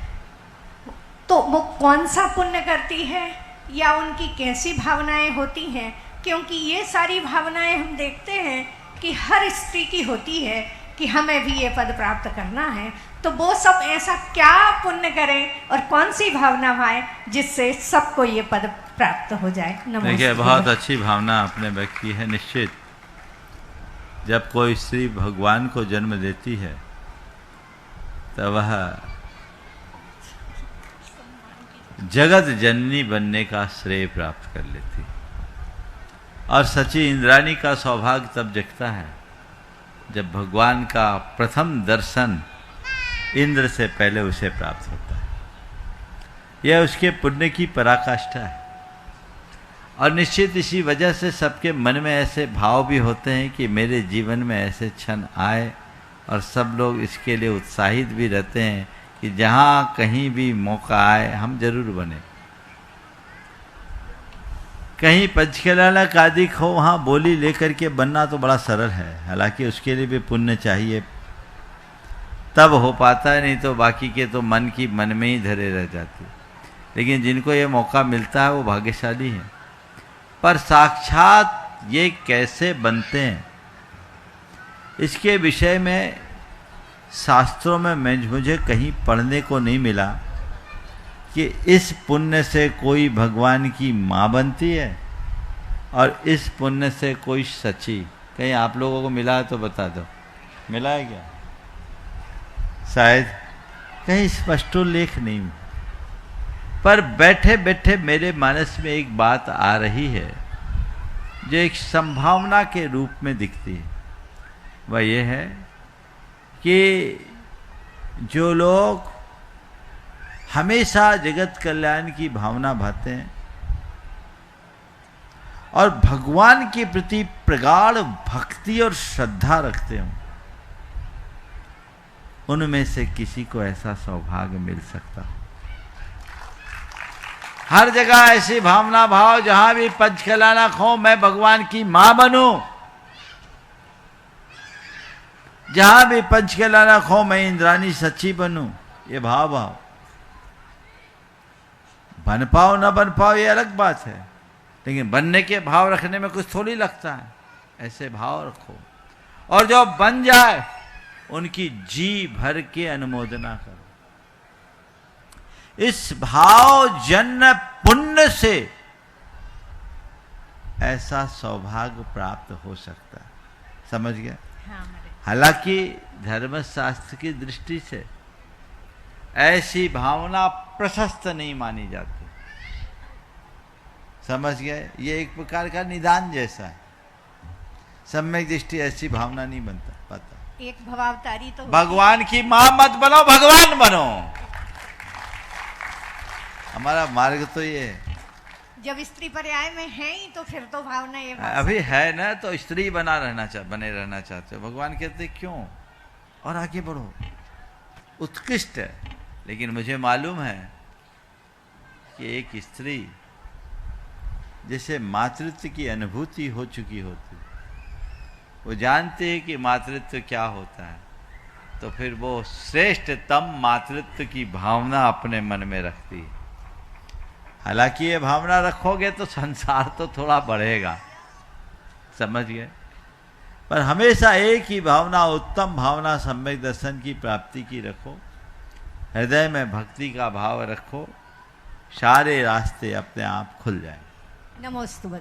तो वो कौन सा पुण्य करती है या उनकी कैसी भावनाएं होती हैं? क्योंकि ये सारी भावनाएं हम देखते हैं कि हर स्त्री की होती है कि हमें भी ये पद प्राप्त करना है, तो वो सब ऐसा क्या पुण्य करें और कौन सी भावना भाए जिससे सबको ये पद प्राप्त हो जाए? देखिए, बहुत अच्छी भावना आपने व्यक्त की है। निश्चित जब कोई स्त्री भगवान को जन्म देती है तो वह जगत जननी बनने का श्रेय प्राप्त कर लेती है, और सची इंद्राणी का सौभाग्य तब जगता है जब भगवान का प्रथम दर्शन इंद्र से पहले उसे प्राप्त होता है। यह उसके पुण्य की पराकाष्ठा है, और निश्चित इसी वजह से सबके मन में ऐसे भाव भी होते हैं कि मेरे जीवन में ऐसे क्षण आए, और सब लोग इसके लिए उत्साहित भी रहते हैं कि जहाँ कहीं भी मौका आए हम जरूर बने। कहीं पंचकल्याणक आदि हो, वहाँ बोली लेकर के बनना तो बड़ा सरल है, हालांकि उसके लिए भी पुण्य चाहिए, तब हो पाता है, नहीं तो बाकी के तो मन की मन में ही धरे रह जाते। लेकिन जिनको ये मौका मिलता है वो भाग्यशाली हैं। पर साक्षात ये कैसे बनते हैं, इसके विषय में शास्त्रों में मुझे कहीं पढ़ने को नहीं मिला कि इस पुण्य से कोई भगवान की माँ बनती है और इस पुण्य से कोई सची। कहीं आप लोगों को मिला है तो बता दो, मिला है क्या? शायद कहीं स्पष्टोल्लेख नहीं, पर बैठे बैठे मेरे मानस में एक बात आ रही है जो एक संभावना के रूप में दिखती है। वह ये है कि जो लोग हमेशा जगत कल्याण की भावना भाते हैं और भगवान के प्रति प्रगाढ़ भक्ति और श्रद्धा रखते हो, उनमें से किसी को ऐसा सौभाग्य मिल सकता। हर जगह ऐसी भावना भाव, जहां भी पंचकल्याणक हो मैं भगवान की मां बनूं, जहां भी पंचकल्याणक हो मैं इंद्राणी सच्ची बनूं, ये भाव बन पाओ न बन पाओ ये अलग बात है, लेकिन बनने के भाव रखने में कुछ थोड़ी लगता है। ऐसे भाव रखो, और जो बन जाए उनकी जी भर के अनुमोदना करो। इस भाव जन्य पुण्य से ऐसा सौभाग्य प्राप्त हो सकता है। समझ गया? हालांकि धर्मशास्त्र की दृष्टि से ऐसी भावना प्रशस्त नहीं मानी जाती। समझ गए? ये एक प्रकार का निदान जैसा है। सम्यक दृष्टि ऐसी भावना नहीं बनता पाता। एक भवावतारी तो भगवान की मां मत बनो, भगवान बनो। हमारा मार्ग तो ये है। जब स्त्री पर्याय में है ही तो फिर तो भावना ये अभी है ना, तो स्त्री बने रहना चाहते हो। भगवान कहते क्यों, और आगे बढ़ो, उत्कृष्ट है। लेकिन मुझे मालूम है कि एक स्त्री जिसे मातृत्व की अनुभूति हो चुकी होती, वो जानते हैं कि मातृत्व क्या होता है, तो फिर वो श्रेष्ठतम मातृत्व की भावना अपने मन में रखती है। हालांकि ये भावना रखोगे तो संसार तो थोड़ा बढ़ेगा, समझ गए? पर हमेशा एक ही भावना, उत्तम भावना सम्यक दर्शन की प्राप्ति की रखो, हृदय में भक्ति का भाव रखो, सारे रास्ते अपने आप खुल जाए। नमोस्तुभ्यं।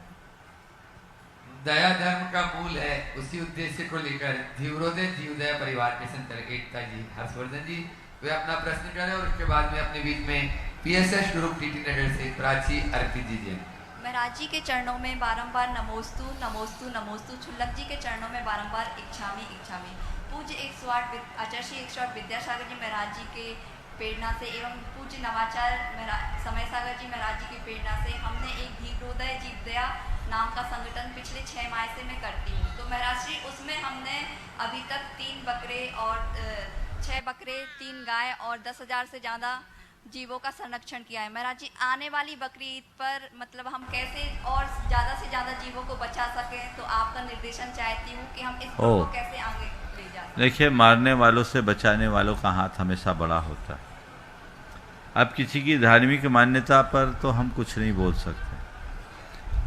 दया धर्म का मूल है, उसी उद्देश्य को लेकर धीवरोदय जीवोदय परिवार के संचालक एकता जी हर्षवर्धन जी वे अपना प्रश्न करें और उसके बाद में अपने बीच में PSS ग्रुप टीटी नगर से प्राची अर्पित जी जैन। महाराज जी के चरणों में बारंबार नमोस्तु नमोस्तु नमोस्तु, छुल्लक जी के चरणों में बारंबार इच्छामी इच्छामी। पूज्य 108 आचार्य श्री 108 विद्यासागर जी महाराज जी के प्रेरणा से एवं पूज्य नवाचार समय सागर जी महाराज जी की प्रेरणा से हमने एक धीवरोदय जीवदया नाम का संगठन पिछले 6 माह से मैं करती हूँ। तो महाराज जी उसमें हमने अभी तक 3 बकरे और 6 बकरे 3 गाय और 10,000 से ज़्यादा जीवों का संरक्षण किया है। महाराज जी आने वाली बकरी ईद पर मतलब हम कैसे और ज़्यादा से ज़्यादा जीवों को बचा सकें, तो आपका निर्देशन चाहती हूँ कि हम इस को कैसे आगे ले जा सकें। देखिए, मारने वालों से बचाने वालों का हाथ हमेशा बड़ा होता है। अब किसी की धार्मिक मान्यता पर तो हम कुछ नहीं बोल सकते,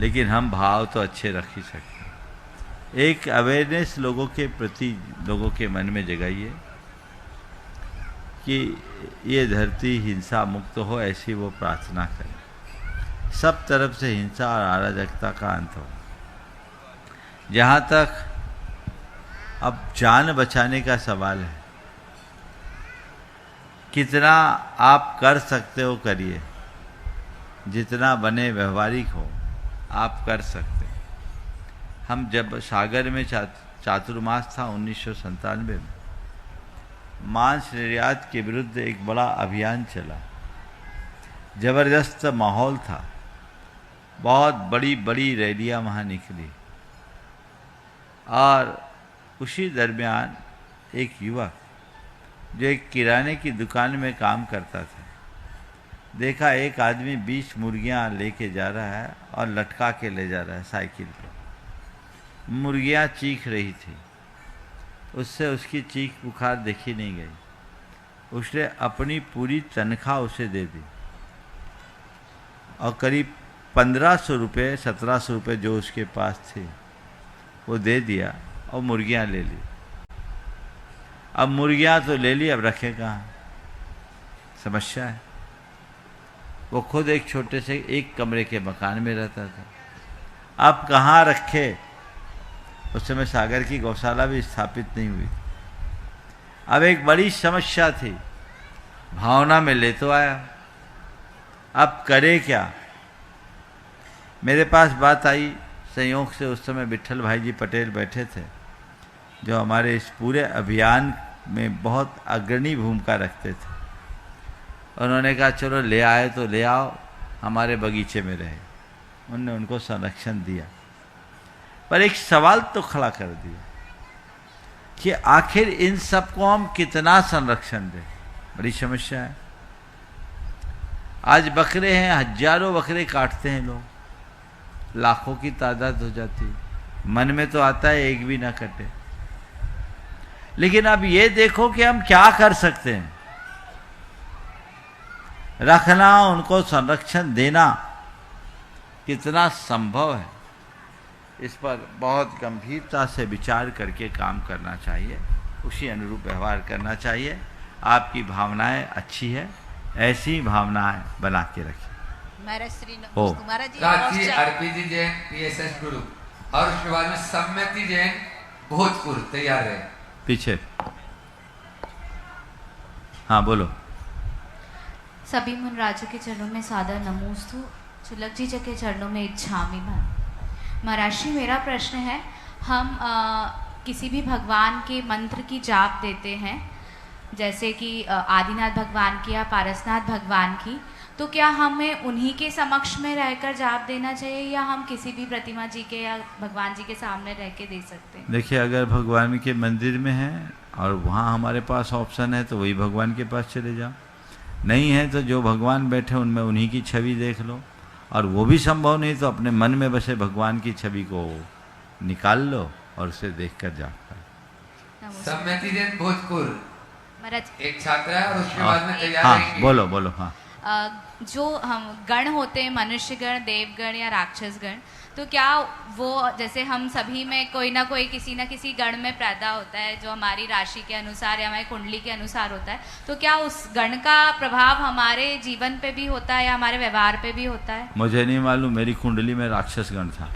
लेकिन हम भाव तो अच्छे रख ही सकते हैं। एक अवेयरनेस लोगों के प्रति लोगों के मन में जगाइए कि ये धरती हिंसा मुक्त हो, ऐसी वो प्रार्थना करें। सब तरफ से हिंसा और अराजकता का अंत हो। जहाँ तक अब जान बचाने का सवाल है, कितना आप कर सकते हो करिए, जितना बने व्यवहारिक हो आप कर सकते हैं। हम जब सागर में चातुर्मास था 1997 में, मांस निर्यात के विरुद्ध एक बड़ा अभियान चला, जबरदस्त माहौल था, बहुत बड़ी बड़ी रैलियां वहाँ निकली। और उसी दरमियान एक युवक जो एक किराने की दुकान में काम करता था, देखा एक आदमी 20 मुर्गियाँ लेके जा रहा है और लटका के ले जा रहा है साइकिल पे। मुर्गियाँ चीख रही थी, उससे उसकी चीख पुकार देखी नहीं गई। उसने अपनी पूरी तनख्वाह उसे दे दी और करीब 1500 रुपये 1700 रुपये जो उसके पास थे वो दे दिया और मुर्गियाँ ले ली। अब मुर्गियाँ तो ले ली, अब रखे कहाँ, समस्या है। वो खुद एक छोटे से एक कमरे के मकान में रहता था, अब कहाँ रखे। उस समय सागर की गौशाला भी स्थापित नहीं हुई। अब एक बड़ी समस्या थी, भावना में ले तो आया, अब करे क्या। मेरे पास बात आई संयोग से, उस समय विट्ठल भाई जी पटेल बैठे थे जो हमारे इस पूरे अभियान में बहुत अग्रणी भूमिका रखते थे। उन्होंने कहा चलो ले आए तो ले आओ, हमारे बगीचे में रहे। उन्होंने उनको संरक्षण दिया, पर एक सवाल तो खड़ा कर दिया कि आखिर इन सबको हम कितना संरक्षण दें। बड़ी समस्या है। आज बकरे हैं, हजारों बकरे काटते हैं लोग, लाखों की तादाद हो जाती। मन में तो आता है एक भी ना कटे, लेकिन अब ये देखो कि हम क्या कर सकते हैं। रखना, उनको संरक्षण देना कितना संभव है, इस पर बहुत गंभीरता से विचार करके काम करना चाहिए, उसी अनुरूप व्यवहार करना चाहिए। आपकी भावनाएं अच्छी है, ऐसी भावनाएं बना के रखिए। महाराज श्री महाराज जी प्राची अर्पित जी जैन PSS ग्रुप और उसके बाद में सम्मति जैन भोजपुर तैयार है पीछे। हाँ बोलो। सभी मुनराजों के चरणों में सादर नमोस्तु, छुल्लक जी के चरणों में इच्छामी। महाराज जी मेरा प्रश्न है, हम किसी भी भगवान के मंत्र की जाप देते हैं, जैसे कि आदिनाथ भगवान की या पारसनाथ भगवान की, तो क्या हमें उन्हीं के समक्ष में रहकर जाप देना चाहिए या हम किसी भी प्रतिमा जी के या भगवान जी के सामने रह के दे सकते हैं? देखिए, अगर भगवान के मंदिर में है और वहाँ हमारे पास ऑप्शन है तो वही भगवान के पास चले जाओ। नहीं है तो जो भगवान बैठे उनमें उन्हीं की छवि देख लो, और वो भी संभव नहीं तो अपने मन में बसे भगवान की छवि को निकाल लो और उसे देखकर जाप करो। सम्मति जैन भोजपुर महाराज एक छात्र है और उसके बाद में तैयार हाँ, रहेंगे। बोलो बोलो। हाँ, जो हम गण होते हैं, मनुष्य गण, देवगण या राक्षस गण, तो क्या वो जैसे हम सभी में कोई ना कोई किसी ना किसी गण में पैदा होता है जो हमारी राशि के अनुसार या हमारी कुंडली के अनुसार होता है, तो क्या उस गण का प्रभाव हमारे जीवन पे भी होता है या हमारे व्यवहार पे भी होता है? मुझे नहीं मालूम, मेरी कुंडली में राक्षस गण था।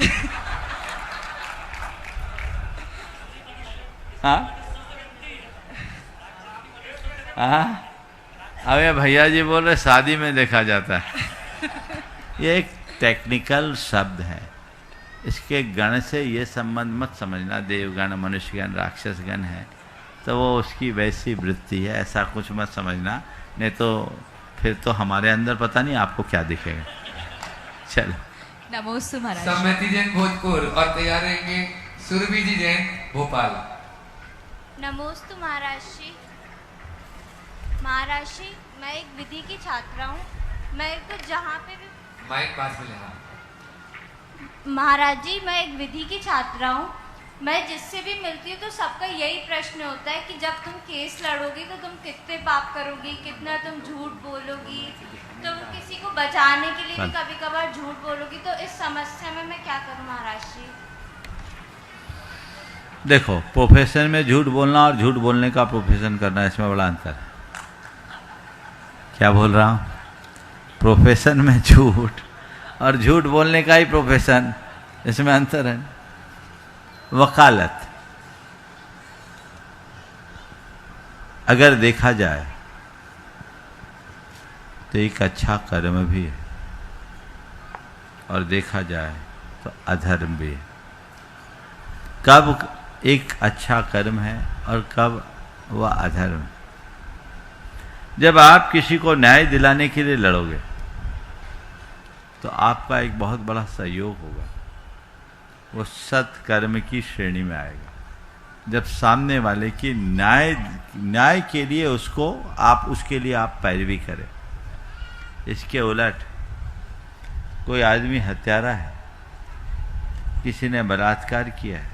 हाँ हाँ, अबे भैया जी बोल रहे शादी में देखा जाता है। ये एक टेक्निकल शब्द है, इसके गण से ये संबंध मत समझना देवगण मनुष्यगण राक्षसगण है तो वो उसकी वैसी वृत्ति है, ऐसा कुछ मत समझना, नहीं तो फिर तो हमारे अंदर पता नहीं आपको क्या दिखेगा। चलो नमोस्तु महाराज। सम्मति जैन भोजपुर और तैयार रहेंगे सुरभि जी जैन भोपाल। नमोस्तु महाराज जी। महाराज जी, मैं एक विधि की छात्रा हूँ। मेरे को जहाँ पे भी माइक पास में लेना। महाराज जी, मैं एक विधि की छात्रा हूँ। मैं जिससे भी मिलती हूँ तो सबका यही प्रश्न होता है कि जब तुम केस लड़ोगी तो तुम कितने पाप करोगी, कितना तुम झूठ बोलोगी, तुम किसी को बचाने के लिए भी कभी कभार झूठ बोलोगी, तो इस समस्या में मैं क्या करूँ महाराज जी? देखो, प्रोफेशन में झूठ बोलना और झूठ बोलने का प्रोफेशन करना, इसमें बड़ा अंतर है। क्या बोल रहा हूँ? प्रोफेशन में झूठ और झूठ बोलने का ही प्रोफेशन, इसमें अंतर है। वकालत अगर देखा जाए तो एक अच्छा कर्म भी है और देखा जाए तो अधर्म भी है। कब एक अच्छा कर्म है और कब वह अधर्म है? जब आप किसी को न्याय दिलाने के लिए लड़ोगे तो आपका एक बहुत बड़ा सहयोग होगा, वो सत्कर्म की श्रेणी में आएगा। जब सामने वाले की न्याय के लिए उसके लिए आप पैरवी करें। इसके उलट कोई आदमी हत्यारा है, किसी ने बलात्कार किया है,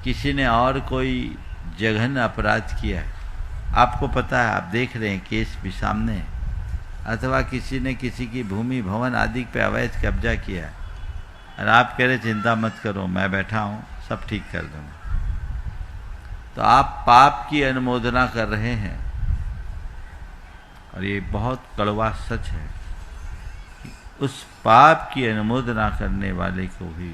किसी ने और कोई जघन्य अपराध किया है, आपको पता है, आप देख रहे हैं, केस भी सामने है, अथवा किसी ने किसी की भूमि भवन आदि पे अवैध कब्जा किया है और आप कह रहे चिंता मत करो, मैं बैठा हूँ, सब ठीक कर दूंगा, तो आप पाप की अनुमोदना कर रहे हैं। और ये बहुत कड़वा सच है कि उस पाप की अनुमोदना करने वाले को भी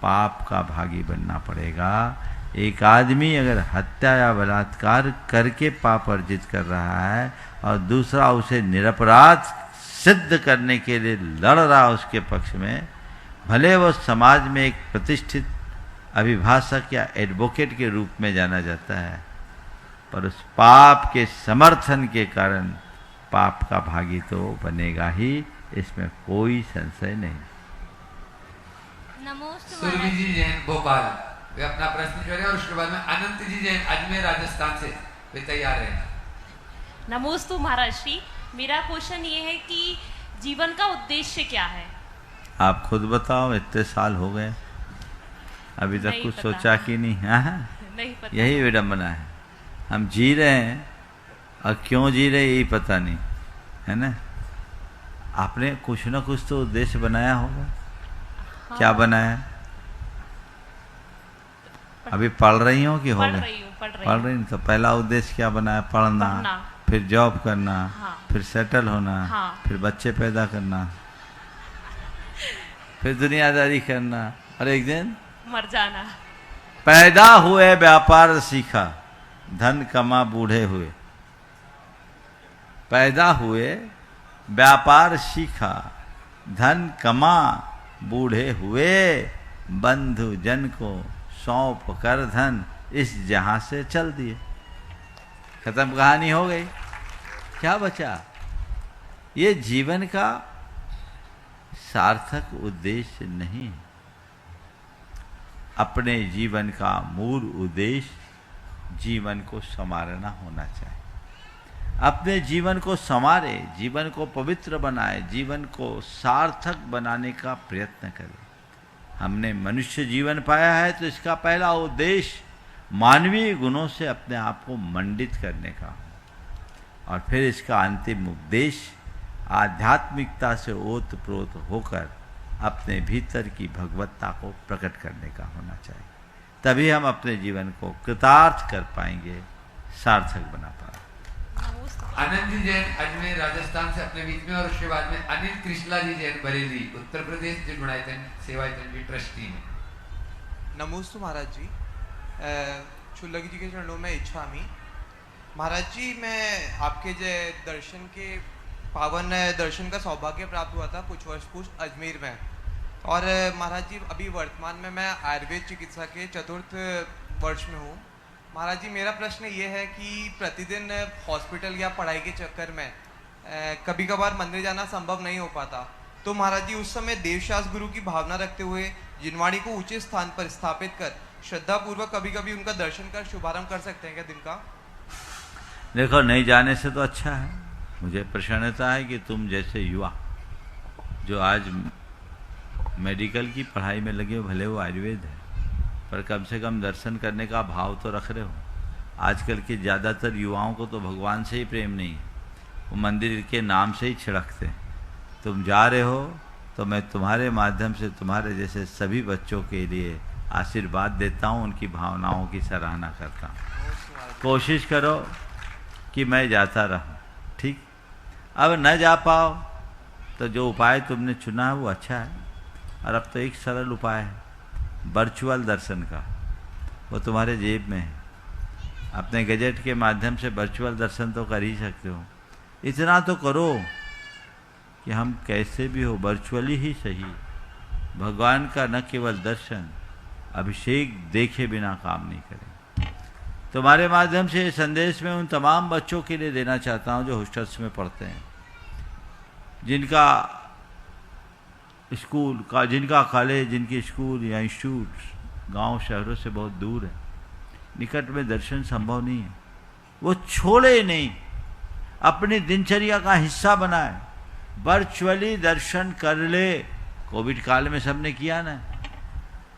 पाप का भागी बनना पड़ेगा। एक आदमी अगर हत्या या बलात्कार करके पाप अर्जित कर रहा है और दूसरा उसे निरपराध सिद्ध करने के लिए लड़ रहा है उसके पक्ष में, भले वो समाज में एक प्रतिष्ठित अभिभाषक या एडवोकेट के रूप में जाना जाता है, पर उस पाप के समर्थन के कारण पाप का भागी तो बनेगा ही, इसमें कोई संशय नहीं। सुरभि जी जैन भोपाल वे अपना प्रश्न करें और उसके बाद में अनंत जी जैन अजमेर राजस्थान से वे तैयार हैं। नमोस्तु महाराज श्री, मेरा क्वेश्चन ये है कि जीवन का उद्देश्य क्या है? आप खुद बताओ, इतने साल हो गए अभी तक कुछ सोचा कि नहीं? हाँ, नहीं पता। यही विडम्बना है, हम जी रहे हैं और क्यों जी रहे यही पता नहीं है ना। आपने कुछ ना कुछ तो उद्देश्य बनाया होगा। हाँ। क्या बनाया? अभी पढ़ रही हो कि हो गए? पढ़ रही हूँ तो पहला उद्देश्य क्या बनाया? पढ़ना, फिर जॉब करना, हाँ। फिर सेटल होना, हाँ। फिर बच्चे पैदा करना, फिर दुनियादारी करना और एक दिन मर जाना। पैदा हुए व्यापार सीखा, धन कमा बूढ़े हुए। पैदा हुए व्यापार सीखा, धन कमा बूढ़े हुए, बंधु जन को सौंप कर धन इस जहां से चल दिए। खत्म, कहानी हो गई, क्या बचा? ये जीवन का सार्थक उद्देश्य नहीं। अपने जीवन का मूल उद्देश्य जीवन को संवारना होना चाहिए। अपने जीवन को संवारे, जीवन को पवित्र बनाए, जीवन को सार्थक बनाने का प्रयत्न करें। हमने मनुष्य जीवन पाया है तो इसका पहला उद्देश्य मानवीय गुणों से अपने आप को मंडित करने का, और फिर इसका अंतिम उद्देश्य आध्यात्मिकता से ओतप्रोत होकर अपने भीतर की भगवत्ता को प्रकट करने का होना चाहिए। तभी हम अपने जीवन को कृतार्थ कर पाएंगे, सार्थक बना पाएंगे। आनंद जी जैन अजमेर राजस्थान से अपने बीच में, और उसके बाद में अनिल कृष्णा जी जैन बरेली उत्तर प्रदेश जो गुणायतन सेवायतन की ट्रस्टी में। नमोस्तु महाराज जी। छुल्लक जी के चरणों में इच्छामी। महाराज जी, मैं आपके दर्शन के पावन दर्शन का सौभाग्य प्राप्त हुआ था कुछ वर्ष पूर्व अजमेर में। और महाराज जी, अभी वर्तमान में मैं आयुर्वेद चिकित्सा के 4th वर्ष में हूँ। महाराज जी, मेरा प्रश्न ये है कि प्रतिदिन हॉस्पिटल या पढ़ाई के चक्कर में कभी कभार मंदिर जाना संभव नहीं हो पाता, तो महाराज जी उस समय देवशास गुरु की भावना रखते हुए जिनवाणी को उचित स्थान पर स्थापित कर श्रद्धा पूर्वक कभी कभी उनका दर्शन कर शुभारंभ कर सकते हैं क्या दिन का? देखो, नहीं जाने से तो अच्छा है। मुझे प्रसन्नता है कि तुम जैसे युवा जो आज मेडिकल की पढ़ाई में लगे हो, भले वो आयुर्वेद है, पर कम से कम दर्शन करने का भाव तो रख रहे हो। आजकल के ज़्यादातर युवाओं को तो भगवान से ही प्रेम नहीं है, वो मंदिर के नाम से ही छिड़कते हैं। तुम जा रहे हो तो मैं तुम्हारे माध्यम से तुम्हारे जैसे सभी बच्चों के लिए आशीर्वाद देता हूँ, उनकी भावनाओं की सराहना करता हूँ। कोशिश करो कि मैं जाता रहूँ, ठीक। अब न जा पाओ तो जो उपाय तुमने चुना है वो अच्छा है, और अब तो एक सरल उपाय है वर्चुअल दर्शन का, वो तुम्हारे जेब में है। अपने गैजेट के माध्यम से वर्चुअल दर्शन तो कर ही सकते हो। इतना तो करो कि हम कैसे भी हो वर्चुअली ही सही भगवान का न केवल दर्शन, अभिषेक देखे बिना काम नहीं करें। तुम्हारे माध्यम से ये संदेश मैं उन तमाम बच्चों के लिए देना चाहता हूँ जो हॉस्टल्स में पढ़ते हैं, जिनका स्कूल का, जिनका कॉलेज, जिनके स्कूल या इंस्टीट्यूट गांव शहरों से बहुत दूर है, निकट में दर्शन संभव नहीं है। वो छोड़े नहीं, अपनी दिनचर्या का हिस्सा बनाए, वर्चुअली दर्शन कर ले। कोविड काल में सबने किया ना,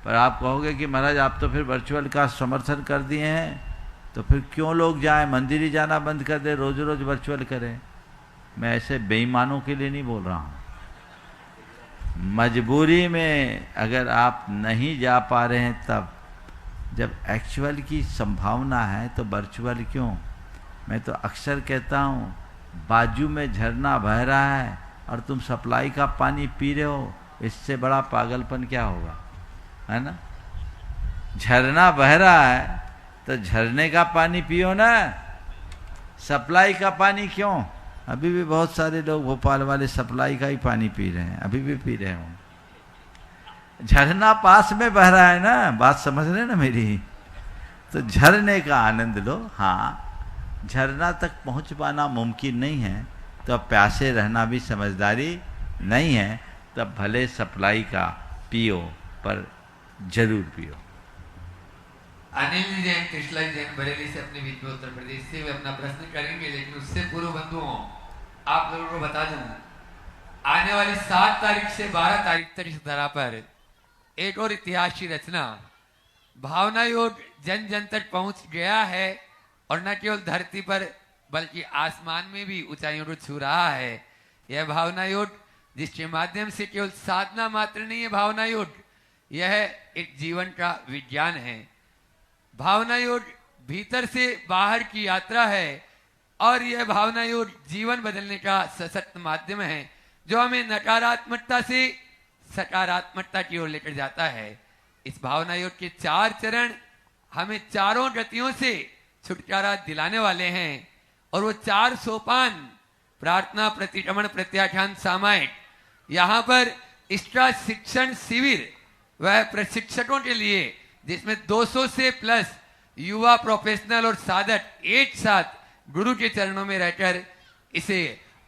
पर आप कहोगे कि महाराज आप तो फिर वर्चुअल का समर्थन कर दिए हैं, तो फिर क्यों लोग जाएं, मंदिर ही जाना बंद कर दे, रोज रोज वर्चुअल करें। मैं ऐसे बेईमानों के लिए नहीं बोल रहा हूँ। मजबूरी में अगर आप नहीं जा पा रहे हैं, तब जब एक्चुअल की संभावना है तो वर्चुअल क्यों। मैं तो अक्सर कहता हूँ, बाजू में झरना बह रहा है और तुम सप्लाई का पानी पी रहे हो, इससे बड़ा पागलपन क्या होगा, है ना। झरना बह रहा है तो झरने का पानी पियो ना, सप्लाई का पानी क्यों। अभी भी बहुत सारे लोग भोपाल वाले सप्लाई का ही पानी पी रहे हैं, अभी भी पी रहे हों। झरना पास में बह रहा है ना, बात समझ रहे ना मेरी। तो झरने का आनंद लो। हाँ, झरना तक पहुंच पाना मुमकिन नहीं है तो अब प्यासे रहना भी समझदारी नहीं है, तब भले सप्लाई का पियो, पर जरूर पियो। अनिल जी जैन, कृष्णा जी जैन बरेली से अपने बीच में उत्तर प्रदेश से वे अपना प्रश्न करेंगे, लेकिन उससे पूर्व बंधुओं आप लोगों को बता दूं, आने वाली 7 तारीख से 12 तारीख तक इस धरा पर एक और इतिहास की रचना भावना योग जन जन तक पहुंच गया है, और न केवल धरती पर बल्कि आसमान में भी ऊंचाइयों को छू रहा है। यह भावना योग जिसके माध्यम से केवल साधना मात्र नहीं है, भावना योग यह एक जीवन का विज्ञान है। भावना योग भीतर से बाहर की यात्रा है, और यह भावना योग जीवन बदलने का सशक्त माध्यम है, जो हमें नकारात्मकता से सकारात्मकता की ओर लेकर जाता है। इस भावना योग के 4 चरण हमें चारों गतियों से छुटकारा दिलाने वाले हैं, और वो 4 सोपान प्रार्थना, प्रतिक्रमण, प्रत्याख्यान, सामायिक, यहाँ पर इसका शिक्षण शिविर वह प्रशिक्षकों के लिए, जिसमें 200 से प्लस युवा प्रोफेशनल और साधक एक साथ गुरु के चरणों में रहकर इसे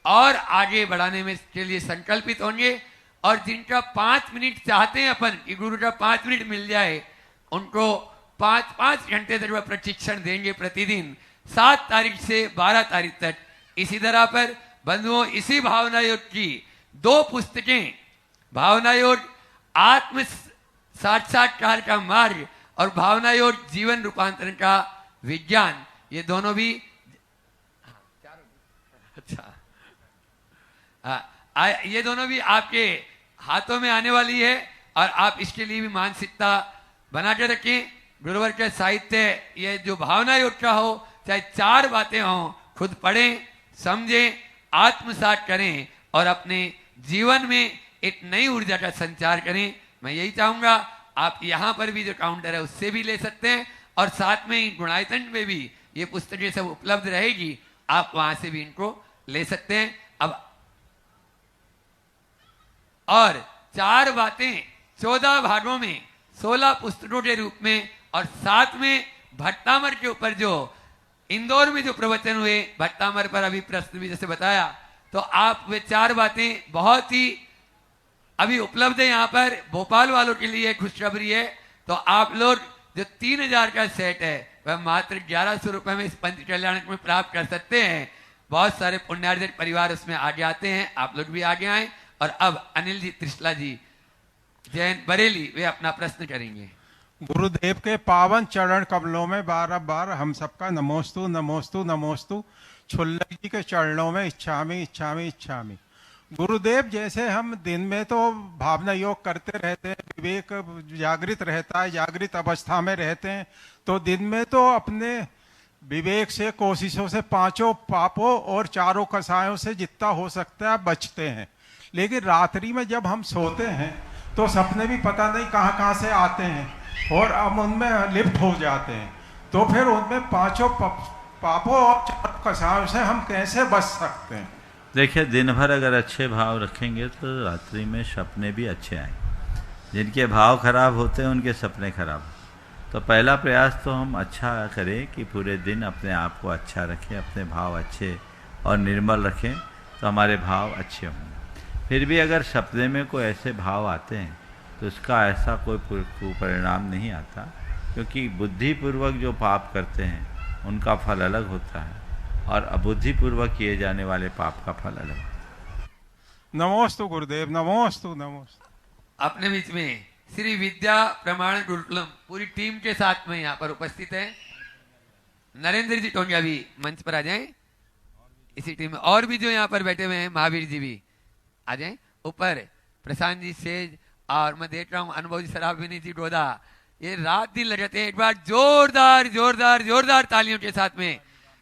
और आगे बढ़ाने में के लिए संकल्पित होंगे। और जिनका 5 मिनट चाहते हैं अपन कि गुरु का 5 मिनट मिल जाए, उनको 5-5 घंटे तक वह प्रशिक्षण देंगे प्रतिदिन, 7 तारीख से 12 तारीख तक। इसी तरह पर बंधुओं, इसी भावना योग की 2 पुस्तकें, भावना योग आत्म साक्षात्कार का मार्ग और भावना योग जीवन रूपांतरण का विज्ञान, ये दोनों भी ये दोनों भी आपके हाथों में आने वाली है, और आप इसके लिए भी मानसिकता बना के रखें। गुरुवर के साहित्य ये जो भावना योग का हो, चाहे 4 बातें हों, खुद पढ़ें, समझें, आत्मसात करें और अपने जीवन में एक नई ऊर्जा का संचार करें। मैं यही चाहूंगा, आप यहाँ पर भी जो काउंटर है उससे भी ले सकते हैं, और साथ में ही गुणायतन में भी ये पुस्तकें सब उपलब्ध रहेगी, आप वहां से भी इनको ले सकते हैं। अब और 4 बातें 14 भागों में 16 पुस्तकों के रूप में, और साथ में भट्टामर के ऊपर जो इंदौर में जो प्रवचन हुए भट्टामर पर अभी प्रश्न भी जैसे बताया, तो आप वे 4 बातें बहुत ही अभी उपलब्ध है यहाँ पर। भोपाल वालों के लिए खुशखबरी है, तो आप लोग जो 3000 का सेट है वह मात्र 1100 रुपए में इस पंच कल्याणक में प्राप्त कर सकते हैं। बहुत सारे पुण्यार्जित परिवार उसमें आगे आते हैं, आप लोग भी आगे आए। और अब अनिल जी त्रिशला जी जैन बरेली वे अपना प्रश्न करेंगे। गुरुदेव के पावन चरण कमलों में बार बार हम सबका नमोस्तु नमोस्तु नमोस्तु। छुल्लक जी के चरणों में इच्छामि इच्छामि इच्छामि। गुरुदेव, जैसे हम दिन में तो भावना योग करते रहते हैं, विवेक जागृत रहता है, जागृत अवस्था में रहते हैं, तो दिन में तो अपने विवेक से कोशिशों से 5 पापों और 4 कसायों से जितना हो सकता है बचते हैं। लेकिन रात्रि में जब हम सोते हैं तो सपने भी पता नहीं कहाँ कहाँ से आते हैं और हम उनमें लिप्त हो जाते हैं। तो फिर उनमें 5 पापों और 4 कसायों से हम कैसे बच सकते हैं? देखिए, दिन भर अगर अच्छे भाव रखेंगे तो रात्रि में सपने भी अच्छे आएंगे। जिनके भाव खराब होते हैं उनके सपने खराब। तो पहला प्रयास तो हम अच्छा करें कि पूरे दिन अपने आप को अच्छा रखें, अपने भाव अच्छे और निर्मल रखें, तो हमारे भाव अच्छे होंगे। फिर भी अगर सपने में कोई ऐसे भाव आते हैं तो उसका ऐसा कोई परिणाम नहीं आता, क्योंकि बुद्धिपूर्वक जो पाप करते हैं उनका फल अलग होता है और अबुद्धिपूर्वक किए जाने वाले पाप का फल अलग। नमोस्तु गुरुदेव, नमोस्तु नमोस्तु। अपने बीच में श्री विद्या प्रमाण गुरुकुलम पूरी टीम के साथ में यहाँ पर उपस्थित है। नरेंद्र जी टोंगिया भी मंच पर आ जाएं। इसी टीम में और भी जो यहाँ पर बैठे हुए हैं, महावीर जी भी आ जाएं ऊपर। प्रशांत जी सेज, और मैं देख रहा हूँ अनुभव जी सराबिनी जी डोदा, ये रात दिन लगाते हैं। एक बार जोरदार जोरदार जोरदार तालियों के साथ में,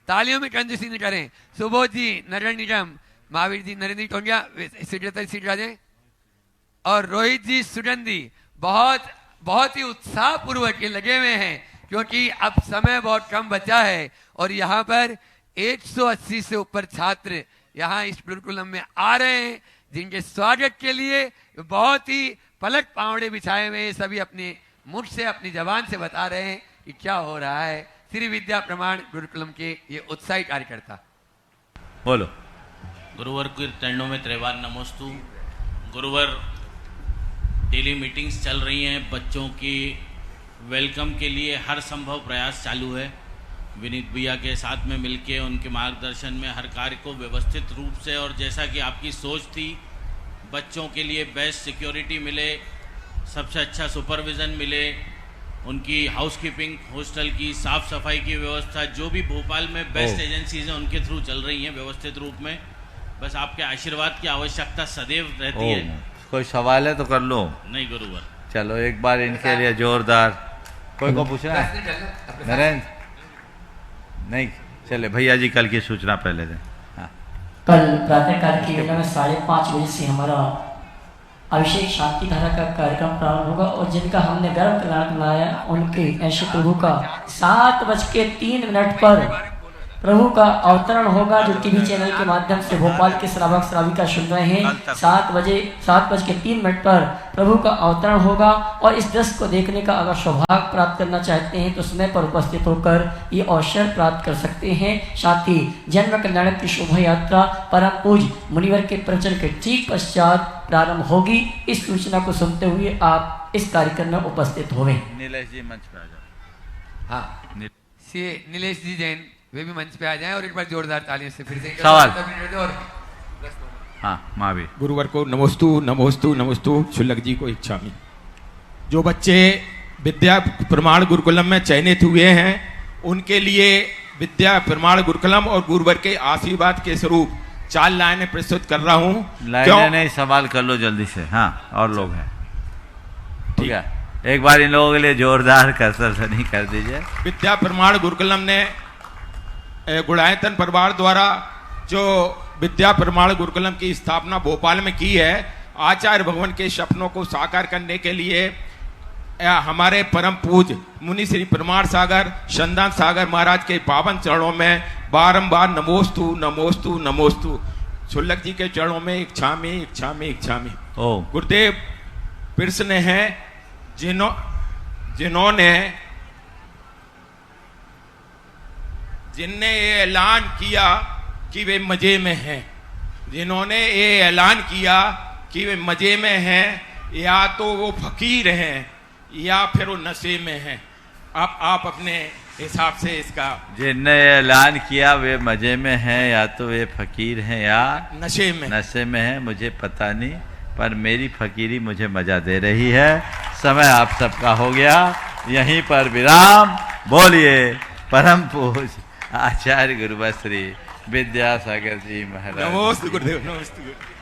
तालियों में कंजूसी नहीं करें। सुबोध जी, नरेंद्र निगम, महावीर जी, नरेंद्र टोंगिया सीट आ जाए, और रोहित जी सुगंधी बहुत ही उत्साह पूर्वक ये लगे हुए हैं, क्योंकि अब समय बहुत कम बचा है और यहाँ पर 180 से ऊपर छात्र यहाँ इस गुरुकुलम में आ रहे हैं, जिनके स्वागत के लिए बहुत ही पलक पावड़े बिछाए हुए हैं। सभी अपने मुख से, अपनी जबान से बता रहे हैं कि क्या हो रहा है। श्री विद्या प्रमाण गुरुकुलम के ये उत्साही कार्यकर्ता बोलो। गुरुवर के चरणों में त्रिवार नमोस्तु। गुरुवर, डेली मीटिंग्स चल रही हैं, बच्चों की वेलकम के लिए हर संभव प्रयास चालू है। विनीत भैया के साथ में मिलके उनके मार्गदर्शन में हर कार्य को व्यवस्थित रूप से, और जैसा कि आपकी सोच थी, बच्चों के लिए बेस्ट सिक्योरिटी मिले, सबसे अच्छा सुपरविज़न मिले, उनकी हाउसकीपिंग, हॉस्टल की साफ़ सफाई की व्यवस्था, जो भी भोपाल में बेस्ट एजेंसीज हैं उनके थ्रू चल रही हैं व्यवस्थित रूप में। बस आपके आशीर्वाद की आवश्यकता सदैव रहती है। कोई सवाल है तो कर लो। नहीं गुरुवर। चलो एक बार इनके लिए जोरदार। कोई को पूछना है? नरेंद्र नहीं, चले भैया जी कल की सूचना पहले दें। हाँ। कल प्रातःकाल की वेला में 5:30 बजे से हमारा अभिषेक शांति धारा का कार्यक्रम प्रारंभ होगा, और जिनका हमने गर्भ कल्याण बनाया उनके ऐसे प्रभु का 7:03 पर प्रभु का अवतरण होगा, जो टीवी चैनल के माध्यम से भोपाल के श्रावक श्राविका सुन रहे हैं। 7:03 पर प्रभु का अवतरण होगा, और इस दृश्य को देखने का अगर सौभाग्य प्राप्त करना चाहते हैं तो समय पर उपस्थित होकर ये अवसर प्राप्त कर सकते हैं। साथ ही जन्म कल्याण की शोभा यात्रा परम पूज्य मुनिवर के प्रवचन के ठीक पश्चात प्रारंभ होगी। इस सूचना को सुनते हुए आप इस कार्यक्रम में उपस्थित होंगे। नीलेश जी मंच पे आ जाओ। हाँ, नीलेश जी जैन वे भी मंच पे आ जाएं, और एक बार जोरदार तालियों से फिर से सवाल। और हाँ, महावीर। गुरुवर को नमोस्तु नमोस्तु नमोस्तु। छुल्लक जी को इच्छामि। जो बच्चे विद्या प्रमाण गुरुकुलम में चयनित हुए हैं उनके लिए विद्या प्रमाण गुरुकुलम और गुरुवर के आशीर्वाद के स्वरूप 4 लाइनें प्रस्तुत कर रहा हूँ। लाइनें नहीं, सवाल कर लो जल्दी से। हाँ, और लोग हैं। ठीक है, एक बार इन लोगों के लिए जोरदार कसरत कर दीजिए। विद्या प्रमाण गुरुकुलम ने गुणायतन परिवार द्वारा जो विद्या प्रमाण गुरुकुलम की स्थापना भोपाल में की है, आचार्य भगवान के सपनों को साकार करने के लिए हमारे परम पूज मुनि श्री प्रमाण सागर चंदन सागर महाराज के पावन चरणों में बारंबार नमोस्तु नमोस्तु नमोस्तु। शुल्लक जी के चरणों में इच्छामि इच्छामि इच्छामि। गुरुदेव प्रश्न है जिनने ये ऐलान किया कि वे मजे में हैं, जिन्होंने ये ऐलान किया कि वे मजे में हैं, या तो वो फकीर हैं या फिर वो नशे में हैं। आप अपने हिसाब से इसका। जिनने ऐलान किया वे मजे में हैं, या तो वे फकीर हैं या नशे में हैं, मुझे पता नहीं, पर मेरी फकीरी मुझे मजा दे रही है। समय आप सबका हो गया, यहीं पर विराम। बोलिए परम पूज आचार्य गुरुवर श्री विद्यासागर जी महाराज। नमोस्तु गुरुदेव, नमोस्तु गुरुदेव।